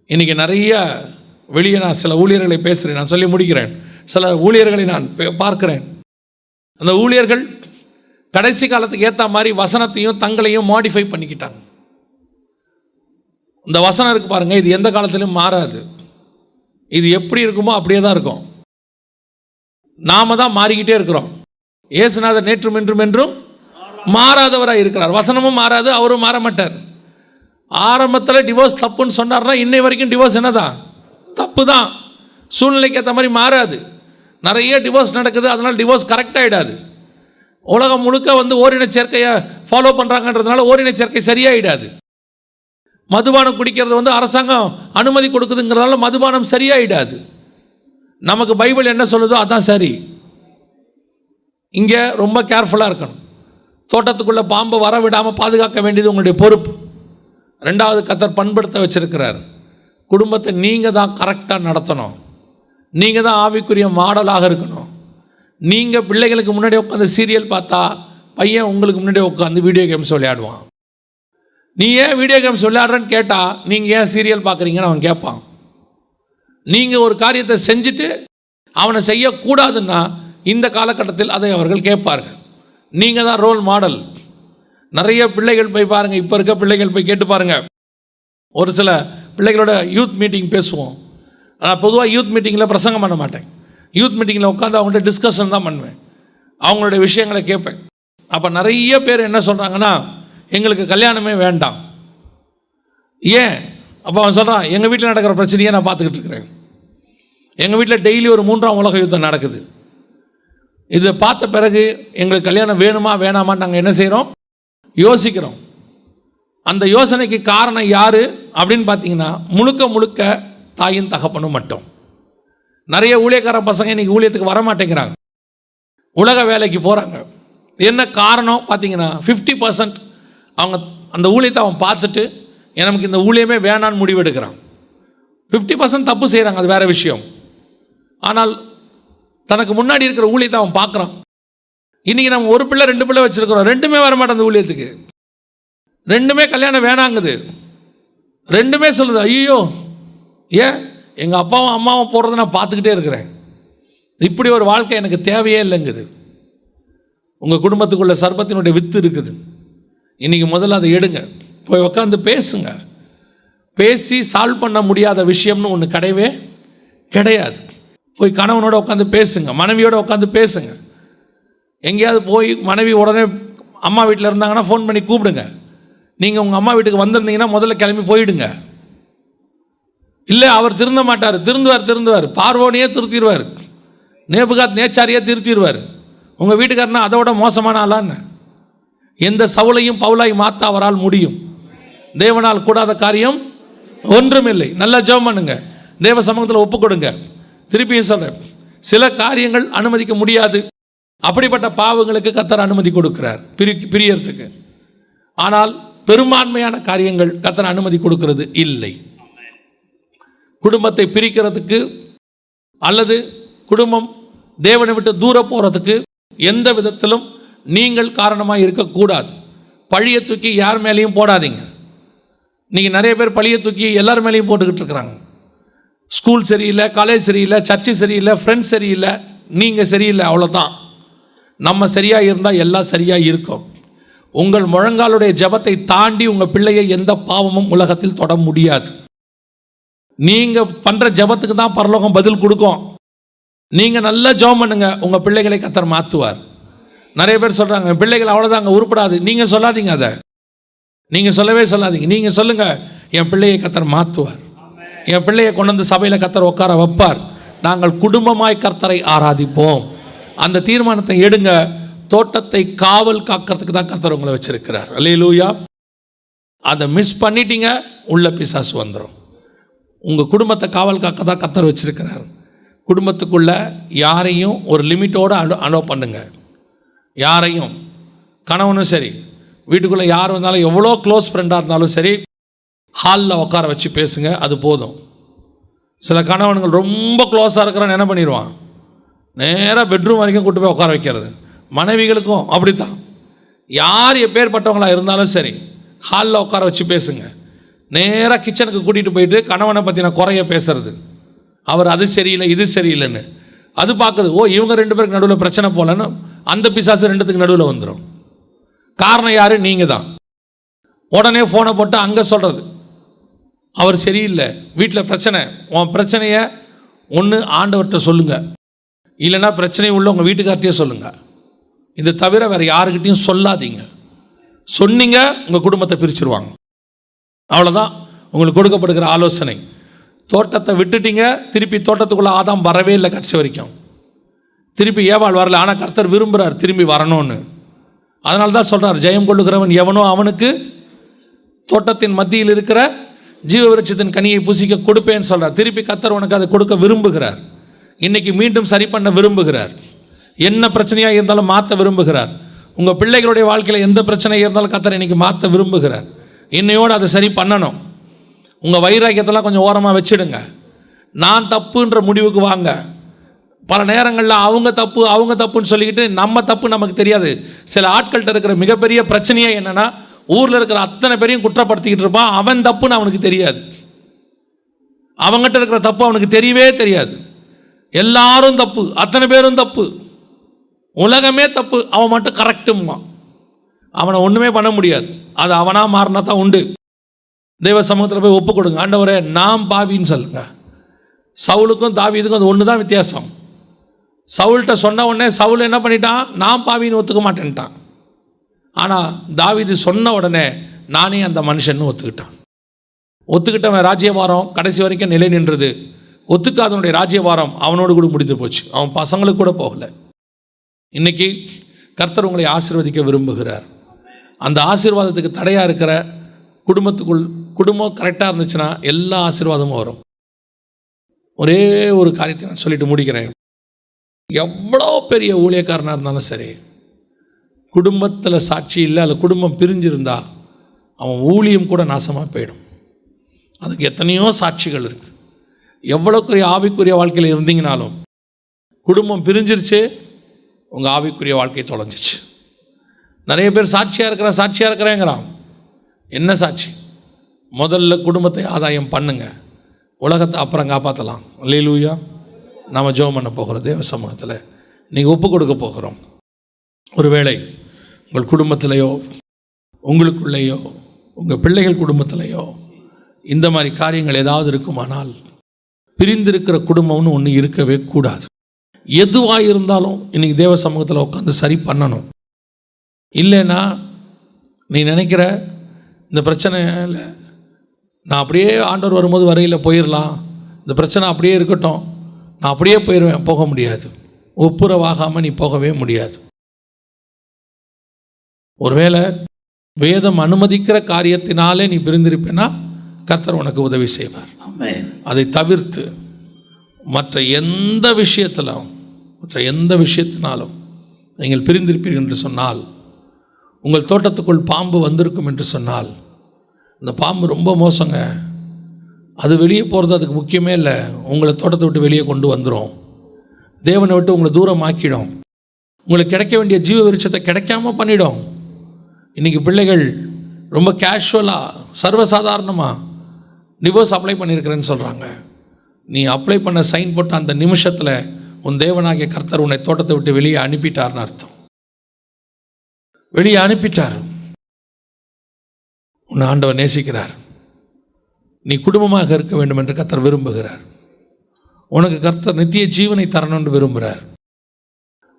இன்றைக்கி நிறைய வெளியே நான் சில ஊழியர்களை பேசுகிறேன், நான் சொல்லி முடிக்கிறேன். சில ஊழியர்களை நான் பார்க்குறேன். அந்த ஊழியர்கள் கடைசி காலத்துக்கு ஏற்ற மாதிரி வசனத்தையும் தங்களையும் மாடிஃபை பண்ணிக்கிட்டாங்க. இந்த வசனம் இருக்குது பாருங்கள், இது எந்த காலத்திலும் மாறாது, இது எப்படி இருக்குமோ அப்படியே தான் இருக்கும். நாம் தான் மாறிக்கிட்டே இருக்கிறோம். இயேசுநாதர் நேற்றும் இன்றும் என்றும் மாறாதவராக இருக்கிறார். வசனமும் மாறாது, அவரும் மாற மாட்டார். ஆரம்பத்தில் டிவோர்ஸ் தப்புன்னு சொன்னார்னா இன்னை வரைக்கும் டிவோர்ஸ் என்னதான்? தப்பு தான். சூழ்நிலைக்கு ஏற்ற மாதிரி மாறாது. நிறைய டிவோர்ஸ் நடக்குது, அதனால் டிவோர்ஸ் கரெக்ட் ஆகிடாது. உலகம் முழுக்க ஓரின சேர்க்கையை ஃபாலோ பண்ணுறாங்கன்றதுனால ஓரின சேர்க்கை சரியாயிடாது. மதுபானம் குடிக்கிறது அரசாங்கம் அனுமதி கொடுக்குதுங்கிறதுனால மதுபானம் சரியாயிடாது. நமக்கு பைபிள் என்ன சொல்லுதோ அதான் சரி. இங்கே ரொம்ப கேர்ஃபுல்லாக இருக்கணும். தோட்டத்துக்குள்ளே பாம்பை வர விடாமல் பாதுகாக்க வேண்டியது உங்களுடைய பொறுப்பு. ரெண்டாவது, கர்த்தர் பண்படுத்த வச்சிருக்கிறார். குடும்பத்தை நீங்கள் தான் கரெக்டாக நடத்தணும். நீங்கள் தான் ஆவிக்குரிய மாடலாக இருக்கணும். நீங்கள் பிள்ளைகளுக்கு முன்னாடி உட்காந்து சீரியல் பார்த்தா பையன் உங்களுக்கு முன்னாடி உட்காந்து வீடியோ கேம்ஸ் விளையாடுவான். நீ ஏன் வீடியோ கேம்ஸ் விளையாடுறேன்னு கேட்டால் நீங்கள் ஏன் சீரியல் பார்க்குறீங்கன்னு அவன் கேட்பான். நீங்கள் ஒரு காரியத்தை செஞ்சுட்டு அவனை செய்யக்கூடாதுன்னா இந்த காலகட்டத்தில் அதை அவர்கள் கேட்பார்கள். நீங்கள் தான் ரோல் மாடல். நிறைய பிள்ளைகள் போய் பாருங்கள், இப்போ இருக்க பிள்ளைகள் போய் கேட்டு பாருங்கள். ஒரு சில பிள்ளைகளோட யூத் மீட்டிங் பேசுவோம். நான் பொதுவாக யூத் மீட்டிங்கில் பிரசங்கம் பண்ண மாட்டேன். யூத் மீட்டிங்கில் உட்காந்து அவங்கள்ட்ட டிஸ்கஷன் தான் பண்ணுவேன். அவங்களுடைய விஷயங்களை கேட்பேன். அப்போ நிறைய பேர் என்ன சொல்கிறாங்கன்னா, எங்களுக்கு கல்யாணமே வேண்டாம். ஏன்? அப்போ அவன் சொல்கிறான், எங்கள் வீட்டில் நடக்கிற பிரச்சனையை நான் பார்த்துக்கிட்டு இருக்கிறேன். எங்கள் வீட்டில் டெய்லி ஒரு 3ஆம் உலக யுத்தம் நடக்குது. இதை பார்த்த பிறகு எங்களுக்கு கல்யாணம் வேணுமா வேணாமான்னு நாங்கள் என்ன செய்கிறோம்? யோசிக்கிறோம். அந்த யோசனைக்கு காரணம் யார் அப்படின்னு பார்த்தீங்கன்னா, முழுக்க தாயின் தகப்பனும் மட்டும். நிறைய ஊழியக்கார பசங்க இன்றைக்கி ஊழியத்துக்கு வர மாட்டேங்கிறாங்க, உலக வேலைக்கு போகிறாங்க. என்ன காரணம் பார்த்தீங்கன்னா, 50% அவங்க அந்த ஊழியத்தை அவன் பார்த்துட்டு எனக்கு இந்த ஊழியமே வேணான்னு முடிவெடுக்கிறான். 50% தப்பு செய்கிறாங்க, அது வேறு விஷயம். ஆனால் தனக்கு முன்னாடி இருக்கிற ஊழியத்தை அவன் பார்க்குறான். இன்றைக்கி நம்ம ஒரு பிள்ளை 2 பிள்ளை வச்சுருக்கிறோம், 2மே வரமாட்டேன் அந்த ஊழியத்துக்கு. 2மே கல்யாணம் வேணாங்குது. 2மே சொல்லுது, ஐயோ ஏன் எங்கள் அப்பாவும் அம்மாவும் போடுறத நான் பார்த்துக்கிட்டே இருக்கிறேன், இப்படி ஒரு வாழ்க்கை எனக்கு தேவையே இல்லைங்குது. உங்கள் குடும்பத்துக்குள்ள சர்பத்தினுடைய வித்து இருக்குது. இன்றைக்கி முதல்ல அதை எடுங்க, போய் உட்காந்து பேசுங்க. பேசி சால்வ் பண்ண முடியாத விஷயம்னு ஒன்று கிடையவே கிடையாது. போய் கணவனோட உட்காந்து பேசுங்க, மனைவியோட உட்காந்து பேசுங்க. எங்கேயாவது போய் மனைவி உடனே அம்மா வீட்டில் இருந்தாங்கன்னா ஃபோன் பண்ணி கூப்பிடுங்க. நீங்கள் உங்கள் அம்மா வீட்டுக்கு வந்திருந்தீங்கன்னா முதல்ல கிளம்பி போயிடுங்க. இல்லை அவர் திருந்த மாட்டார், திருந்துவார், பார்வோனையே திருத்திடுவார், நேபுகாத் நேச்சாரியே திருத்திடுவார். உங்கள் வீட்டுக்காரனா அதோட மோசமான ஆளான்னு. எந்த சவுலையும் பவுலாய் மாற்ற அவரால் முடியும். தேவனால் கூடாத காரியம் ஒன்றுமில்லை. நல்லா ஜெபம் பண்ணுங்க, தேவ சமூகத்தில் ஒப்பு கொடுங்க. திருப்பியும் சொல்கிறேன், சில காரியங்கள் அனுமதிக்க முடியாது. அப்படிப்பட்ட பாவங்களுக்கு கர்த்தர் அனுமதி கொடுக்கிறார் பிரியறதுக்கு. ஆனால் பெரும்பான்மையான காரியங்கள் கர்த்தர் அனுமதி கொடுக்கிறது இல்லை. குடும்பத்தை பிரிக்கிறதுக்கு அல்லது குடும்பம் தேவனை விட்டு தூர போகிறதுக்கு எந்த விதத்திலும் நீங்கள் காரணமாக இருக்கக்கூடாது. பழியை தூக்கி யார் மேலேயும் போடாதீங்க. நீங்கள் நிறைய பேர் பழியை தூக்கி எல்லார் மேலேயும் போட்டுக்கிட்டு இருக்கிறாங்க. ஸ்கூல் சரியில்லை, காலேஜ் சரியில்லை, சர்ச்சு சரியில்லை, ஃப்ரெண்ட்ஸ் சரியில்லை, நீங்கள் சரியில்லை, அவ்வளோதான். நம்ம சரியாக இருந்தால் எல்லாம் சரியாக இருக்கும். உங்கள் முழங்காலுடைய ஜபத்தை தாண்டி உங்கள் பிள்ளையை எந்த பாவமும் உலகத்தில் தொட முடியாது. நீங்கள் பண்ணுற ஜபத்துக்கு தான் பரலோகம் பதில் கொடுக்கும். நீங்கள் நல்லா ஜெபம் பண்ணுங்க, உங்கள் பிள்ளைகளை கர்த்தர் மாற்றுவார். நிறைய பேர் சொல்கிறாங்க பிள்ளைகள் அவ்வளோதாங்க உருப்படாது. நீங்கள் சொல்லாதீங்க, அதை நீங்கள் சொல்லவே சொல்லாதீங்க. நீங்கள் சொல்லுங்கள், என் பிள்ளையை கர்த்தர் மாற்றுவார், என் பிள்ளையை கொண்டு வந்து சபையில் கர்த்தர் உட்கார வைப்பார், நாங்கள் குடும்பமாய் கர்த்தரை ஆராதிப்போம். அந்த தீர்மானத்தை எடுங்க. தோட்டத்தை காவல் காக்கிறதுக்கு தான் கர்த்தர் உங்களை வச்சிருக்கிறார். அல்லேலூயா. அதை மிஸ் பண்ணிட்டீங்க, உள்ள பிசாசு வந்துடும். உங்கள் குடும்பத்தை காவல் காக்க தான் கர்த்தர் வச்சிருக்கிறார். குடும்பத்துக்குள்ள யாரையும் ஒரு லிமிட்டோடு அலோவ் பண்ணுங்க. யாரையும், கணவனும் சரி, வீட்டுக்குள்ளே யார் வந்தாலும் எவ்வளோ க்ளோஸ் ஃப்ரெண்டாக இருந்தாலும் சரி, ஹாலில் உட்கார வச்சு பேசுங்க, அது போதும். சில கணவன்கள் ரொம்ப க்ளோஸாக இருக்கிறான்னு என்ன பண்ணிடுவான், நேராக பெட்ரூம் வரைக்கும் கூட்டு போய் உட்கார வைக்கிறது. மனைவிகளுக்கும் அப்படித்தான். யார் எப்பேற்பட்டவங்களாக இருந்தாலும் சரி, ஹாலில் உட்கார வச்சு பேசுங்க. நேராக கிச்சனுக்கு கூட்டிகிட்டு போயிட்டு கணவனை பற்றின குறைய பேசுறது, அவர் அது சரியில்லை இது சரியில்லைன்னு. அது பார்க்குது, ஓ இவங்க 2 பேருக்கு நடுவில் பிரச்சனை போலன்னு அந்த பிசாசு 2த்துக்கு நடுவில் வந்துடும். காரணம் யார்? நீங்கள் தான். உடனே ஃபோனை போட்டு அங்கே சொல்கிறது, அவர் சரியில்லை, வீட்டில் பிரச்சனை. உன் பிரச்சனையை ஒன்று ஆண்டவர்கிட்ட சொல்லுங்கள், இல்லைன்னா பிரச்சனை உள்ள உங்கள் வீட்டுக்கார்ட்டே சொல்லுங்கள். இது தவிர வேறு யாருக்கிட்டையும் சொல்லாதீங்க. சொன்னீங்க உங்கள் குடும்பத்தை பிரிச்சுருவாங்க. அவ்வளோதான் உங்களுக்கு கொடுக்கப்படுகிற ஆலோசனை. தோட்டத்தை விட்டுட்டீங்க, திருப்பி தோட்டத்துக்குள்ளே ஆதாம் வரவே இல்லை கடைசி வரைக்கும். திருப்பி ஏவாள் வரல, ஆனால் கர்த்தர் விரும்புகிறார் திரும்பி வரணும்னு. அதனால தான் சொல்கிறார், ஜெயம் கொள்ளுகிறவன் எவனோ அவனுக்கு தோட்டத்தின் மத்தியில் இருக்கிற ஜீவ விருட்சத்தின் கனியை புசிக்க கொடுப்பேன்னு சொல்கிறார். திருப்பி கர்த்தர் உனக்கு அதை கொடுக்க விரும்புகிறார். இன்றைக்கி மீண்டும் சரி பண்ண விரும்புகிறார். என்ன பிரச்சனையாக இருந்தாலும் மாற்ற விரும்புகிறார். உங்கள் பிள்ளைகளுடைய வாழ்க்கையில் எந்த பிரச்சனையாக இருந்தாலும் கர்த்தர் இன்றைக்கி மாற்ற விரும்புகிறார். இன்னையோடு அதை சரி பண்ணணும். உங்கள் வைராக்கியத்தெல்லாம் கொஞ்சம் ஓரமாக வச்சுடுங்க. நான் தப்புன்ற முடிவுக்கு வாங்க. பல நேரங்களில் அவங்க தப்புன்னு சொல்லிக்கிட்டு நம்ம தப்பு நமக்கு தெரியாது. சில ஆட்கள்கிட்ட இருக்கிற மிகப்பெரிய பிரச்சனையே என்னென்னா, ஊரில் இருக்கிற அத்தனை பேரையும் குற்றப்படுத்திக்கிட்டு இருப்பான். அவன் தப்புன்னு அவனுக்கு தெரியாது. அவங்ககிட்ட இருக்கிற தப்பு அவனுக்கு தெரியவே தெரியாது. எல்லாரும் தப்பு, அத்தனை பேரும் தப்பு, உலகமே தப்பு, அவன் மட்டும் கரெக்டுமா. அவனை ஒன்றுமே பண்ண முடியாது. அது அவனாக மாறினா தான் உண்டு. தெய்வ சமூகத்தில் போய் ஒப்பு கொடுங்க. ஆண்டவரே நான் பாவின்னு சொல்லுங்க. சவுலுக்கும் தாவீதுக்கும் அது ஒன்று தான் வித்தியாசம். சவுல்கிட்ட சொன்ன உடனே சவுல் என்ன பண்ணிட்டான்? நான் பாவின்னு ஒத்துக்க மாட்டேன்ட்டான். ஆனால் தாவீது சொன்ன உடனே நானே அந்த மனுஷன்னு ஒத்துக்கிட்டான். ஒத்துக்கிட்டவன் ராஜ்யபாரம் கடைசி வரைக்கும் நிலை நின்றது. ஒத்துக்காதவனுடைய ராஜ்யபாரம் அவனோடு கூட முடிந்து போச்சு. அவன் பசங்களுக்கு கூட போகலை. இன்றைக்கி கர்த்தர் உங்களை ஆசீர்வதிக்க விரும்புகிறார். அந்த ஆசீர்வாதத்துக்கு தடையாக இருக்கிற குடும்பம் கரெக்டாக இருந்துச்சுன்னா எல்லா ஆசீர்வாதமும் வரும். ஒரே ஒரு காரியத்தை நான் சொல்லிட்டு முடிக்கிறேன். எவ்வளோ பெரிய ஊழியக்காரனாக இருந்தாலும் சரி, குடும்பத்தில் சாட்சி இல்லை, அல்ல குடும்பம் பிரிஞ்சிருந்தா அவன் ஊழியம் கூட நாசமாக போயிடும். அதுக்கு எத்தனையோ சாட்சிகள் இருக்குது. எவ்வளோ பெரிய ஆவிக்குரிய வாழ்க்கையில் இருந்தீங்கனாலும் குடும்பம் பிரிஞ்சிருச்சு, உங்கள் ஆவிக்குரிய வாழ்க்கை தொலைஞ்சிச்சு. நிறைய பேர் சாட்சியாக இருக்கிறேங்கிறான். என்ன சாட்சி? முதல்ல குடும்பத்தை ஆதாயம் பண்ணுங்க, உலகத்தை அப்புறம் காப்பாற்றலாம். அல்லேலூயா. நாம் ஜெபம் பண்ண போகிறோம். தேவ சமூகத்தில் நீங்கள் ஒப்பு கொடுக்க போகிறோம். ஒருவேளை உங்கள் குடும்பத்திலேயோ உங்களுக்குள்ளேயோ உங்கள் பிள்ளைகள் குடும்பத்திலேயோ இந்த மாதிரி காரியங்கள் ஏதாவது இருக்குமானால், பிரிந்திருக்கிற குடும்பம்னு ஒன்று இருக்கவே கூடாது. எதுவாக இருந்தாலும் இன்றைக்கி தேவ சமூகத்தில் உட்காந்து சரி பண்ணணும். இல்லைன்னா நீ நினைக்கிற இந்த பிரச்சனையில் நான் அப்படியே ஆண்டவர் வரும்போது வரையில் போயிடலாம், இந்த பிரச்சனை அப்படியே இருக்கட்டும், நான் அப்படியே போயிடுவேன். போக முடியாது. ஒப்புரவாகாமல் நீ போகவே முடியாது. ஒருவேளை வேதம் அனுமதிக்கிற காரியத்தினாலே நீ பிரிந்திருப்பேன்னா கர்த்தர் உனக்கு உதவி செய்வார். அதை தவிர்த்து மற்ற எந்த விஷயத்தினாலும் நீங்கள் பிரிந்திருப்பீர்கள் என்று சொன்னால், உங்கள் தோட்டத்துக்குள் பாம்பு வந்திருக்கும் என்று சொன்னால், இந்த பாம்பு ரொம்ப மோசங்க. அது வெளியே போகிறது அதுக்கு முக்கியமே இல்லை. உங்களை தோட்டத்தை விட்டு வெளியே கொண்டு வந்துடும். தேவனை விட்டு உங்களை தூரம் ஆக்கிடும். உங்களுக்கு கிடைக்க வேண்டிய ஜீவ விருட்சத்தை கிடைக்காம பண்ணிடும். இன்றைக்கி பிள்ளைகள் ரொம்ப கேஷுவலாக சர்வசாதாரணமாக டிவோர்ஸ் அப்ளை பண்ணியிருக்கிறேன்னு சொல்கிறாங்க. நீ அப்ளை பண்ண சைன் போட்ட அந்த நிமிஷத்தில் உன் தேவனாகிய கர்த்தர் உன்னை தோட்டத்தை விட்டு வெளியே அனுப்பிட்டார்னு அர்த்தம். வெளியே அனுப்பிட்டார். உன்னை ஆண்டவர் நேசிக்கிறார். நீ குடும்பமாக இருக்க வேண்டும் என்று கர்த்தர் விரும்புகிறார். உனக்கு கர்த்தர் நித்திய ஜீவனை தரணும்னு விரும்புகிறார்.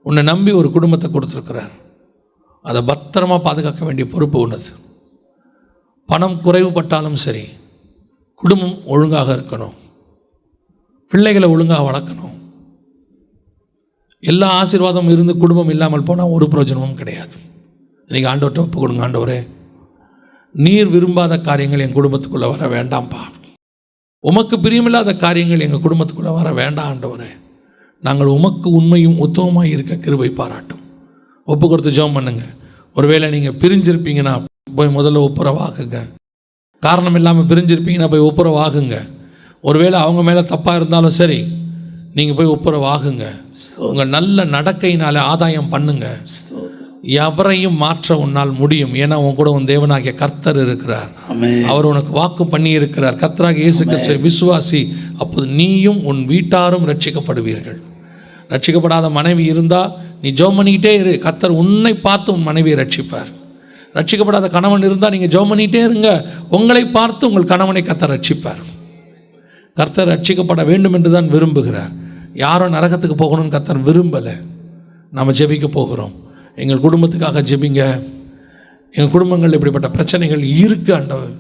உன்னை நம்பி ஒரு குடும்பத்தை கொடுத்துருக்கிறார். அதை பத்திரமாக பாதுகாக்க வேண்டிய பொறுப்பு உனது. பணம் குறைவுபட்டாலும் சரி, குடும்பம் ஒழுங்காக இருக்கணும். பிள்ளைகளை ஒழுங்காக வளர்க்கணும். எல்லா ஆசீர்வாதமும் இருந்து குடும்பம் இல்லாமல் போனால் ஒரு பிரயோஜனமும் கிடையாது. இன்றைக்கி ஆண்டவர்கிட்ட ஒப்பு கொடுங்க. ஆண்டவரே, நீர் விரும்பாத காரியங்கள் என் குடும்பத்துக்குள்ளே வர வேண்டாம்ப்பா. உமக்கு பிரியமில்லாத காரியங்கள் எங்கள் குடும்பத்துக்குள்ளே வர வேண்டாம் ஆண்டவரே. நாங்கள் உமக்கு உண்மையும் உத்தமமாக இருக்க கிருபை பாராட்டும். ஒப்பு கொடுத்து ஜெபம் பண்ணுங்க. ஒருவேளை நீங்கள் பிரிஞ்சிருப்பீங்கன்னா போய் முதல்ல ஒப்புரவாகுங்க. காரணம் இல்லாமல் பிரிஞ்சிருப்பீங்கன்னா போய் ஒப்புரவாகுங்க. ஒருவேளை அவங்க மேலே தப்பாக இருந்தாலும் சரி, நீங்கள் போய் ஒப்புரவாகுங்க. உங்கள் நல்ல நடக்கையினால ஆதாயம் பண்ணுங்க. எவரையும் மாற்ற உன்னால் முடியும். ஏன்னா உன் கூட உன் தேவனாகிய கர்த்தர் இருக்கிறார். அவர் உனக்கு வாக்கு பண்ணி இருக்கிறார். கர்த்தராகிய இயேசு கிறிஸ்துவை விசுவாசி, அப்போது நீயும் உன் வீட்டாரும் ரட்சிக்கப்படுவீர்கள். ரட்சிக்கப்படாத மனைவி இருந்தால் நீ ஜெபம் பண்ணிக்கிட்டே இரு. கர்த்தர் உன்னை பார்த்து உன் மனைவியை ரட்சிப்பார். ரட்சிக்கப்படாத கணவன் இருந்தால் நீங்கள் ஜெபம் பண்ணிக்கிட்டே இருங்க. உங்களை பார்த்து உங்கள் கணவனை கர்த்தர் ரட்சிப்பார். கர்த்தர் ரட்சிக்கப்பட வேண்டும் என்று தான் விரும்புகிறார். யாரும் நரகத்துக்கு போகணும்னு கர்த்தர் விரும்பலை. நாம் ஜெபிக்க போகிறோம். எங்கள் குடும்பத்துக்காக ஜெபிங்க. எங்கள் குடும்பங்கள் இப்படிப்பட்ட பிரச்சனைகள் இருக்குது ஆண்டவர்.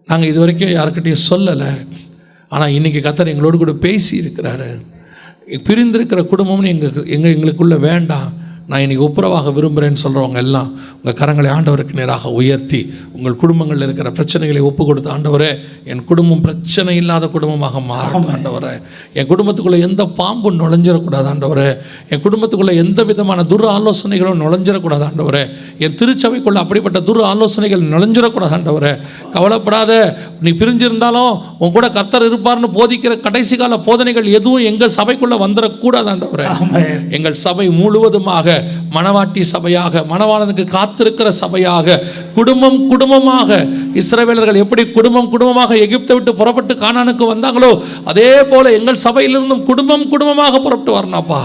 நாங்கள் இது வரைக்கும் யாருக்கிட்டையும் சொல்லலை. ஆனால் இன்றைக்கி கர்த்தர் எங்களோடு கூட பேசி இருக்கிறாரு. பிரிந்திருக்கிற குடும்பம்னு எங்களுக்குள்ளே வேண்டாம். நான் இன்னைக்கு ஒப்புரவாக விரும்புகிறேன்னு சொல்கிறவங்க எல்லாம் உங்கள் கரங்களை ஆண்டவருக்கு நேராக உயர்த்தி உங்கள் குடும்பங்களில் இருக்கிற பிரச்சனைகளை ஒப்பு கொடுத்து, ஆண்டவரே என் குடும்பம் பிரச்சனை இல்லாத குடும்பமாக மாறட்டும் ஆண்டவரே. என் குடும்பத்துக்குள்ளே எந்த பாம்பும் நுழைஞ்சிடக்கூடாது ஆண்டவரே. என் குடும்பத்துக்குள்ளே எந்த விதமான துர் ஆலோசனைகளும் நுழைஞ்சிடக்கூடாது ஆண்டவரே. என் திருச்சபைக்குள்ளே அப்படிப்பட்ட துர் ஆலோசனைகள் நுழைஞ்சிடக்கூடாது ஆண்டவரே. கவலைப்படாத, நீ பிரிஞ்சிருந்தாலும் உன் கூட கர்த்தர் இருப்பார்னு போதிக்கிற கடைசி கால போதனைகள் எதுவும் எங்கள் சபைக்குள்ளே வந்துடக்கூடாது ஆண்டவரே. எங்கள் சபை முழுவதுமாக மணவாட்டி சபையாக, மணவாளனுக்கு காத்திருக்கிற சபையாக, குடும்பம் குடும்பமாக, இஸ்ரவேலர்கள் எப்படி குடும்பம் குடும்பமாக எகிப்தை விட்டு புறப்பட்டு கானானுக்கு வந்தாங்களோ அதே போல எங்கள் சபையிலிருந்தும் குடும்பம் குடும்பமாக புறப்பட்டு வரணும்ப்பா.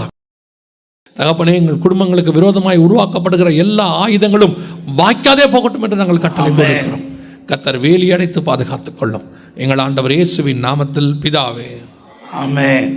தகப்பனே, எங்கள் குடும்பங்களுக்கு விரோதமாய் உருவாக்கப்படுகிற எல்லா ஆயுதங்களும் வாய்க்காதே போகட்டும் என்று நாங்கள் கட்டளை கொடுக்கிறோம். கர்த்தர் வேலி அடைத்து பாதுகாத்துக் கொள்ளும். எங்கள் ஆண்டவர் இயேசுவின் நாமத்தில் பிதாவே, ஆமென்.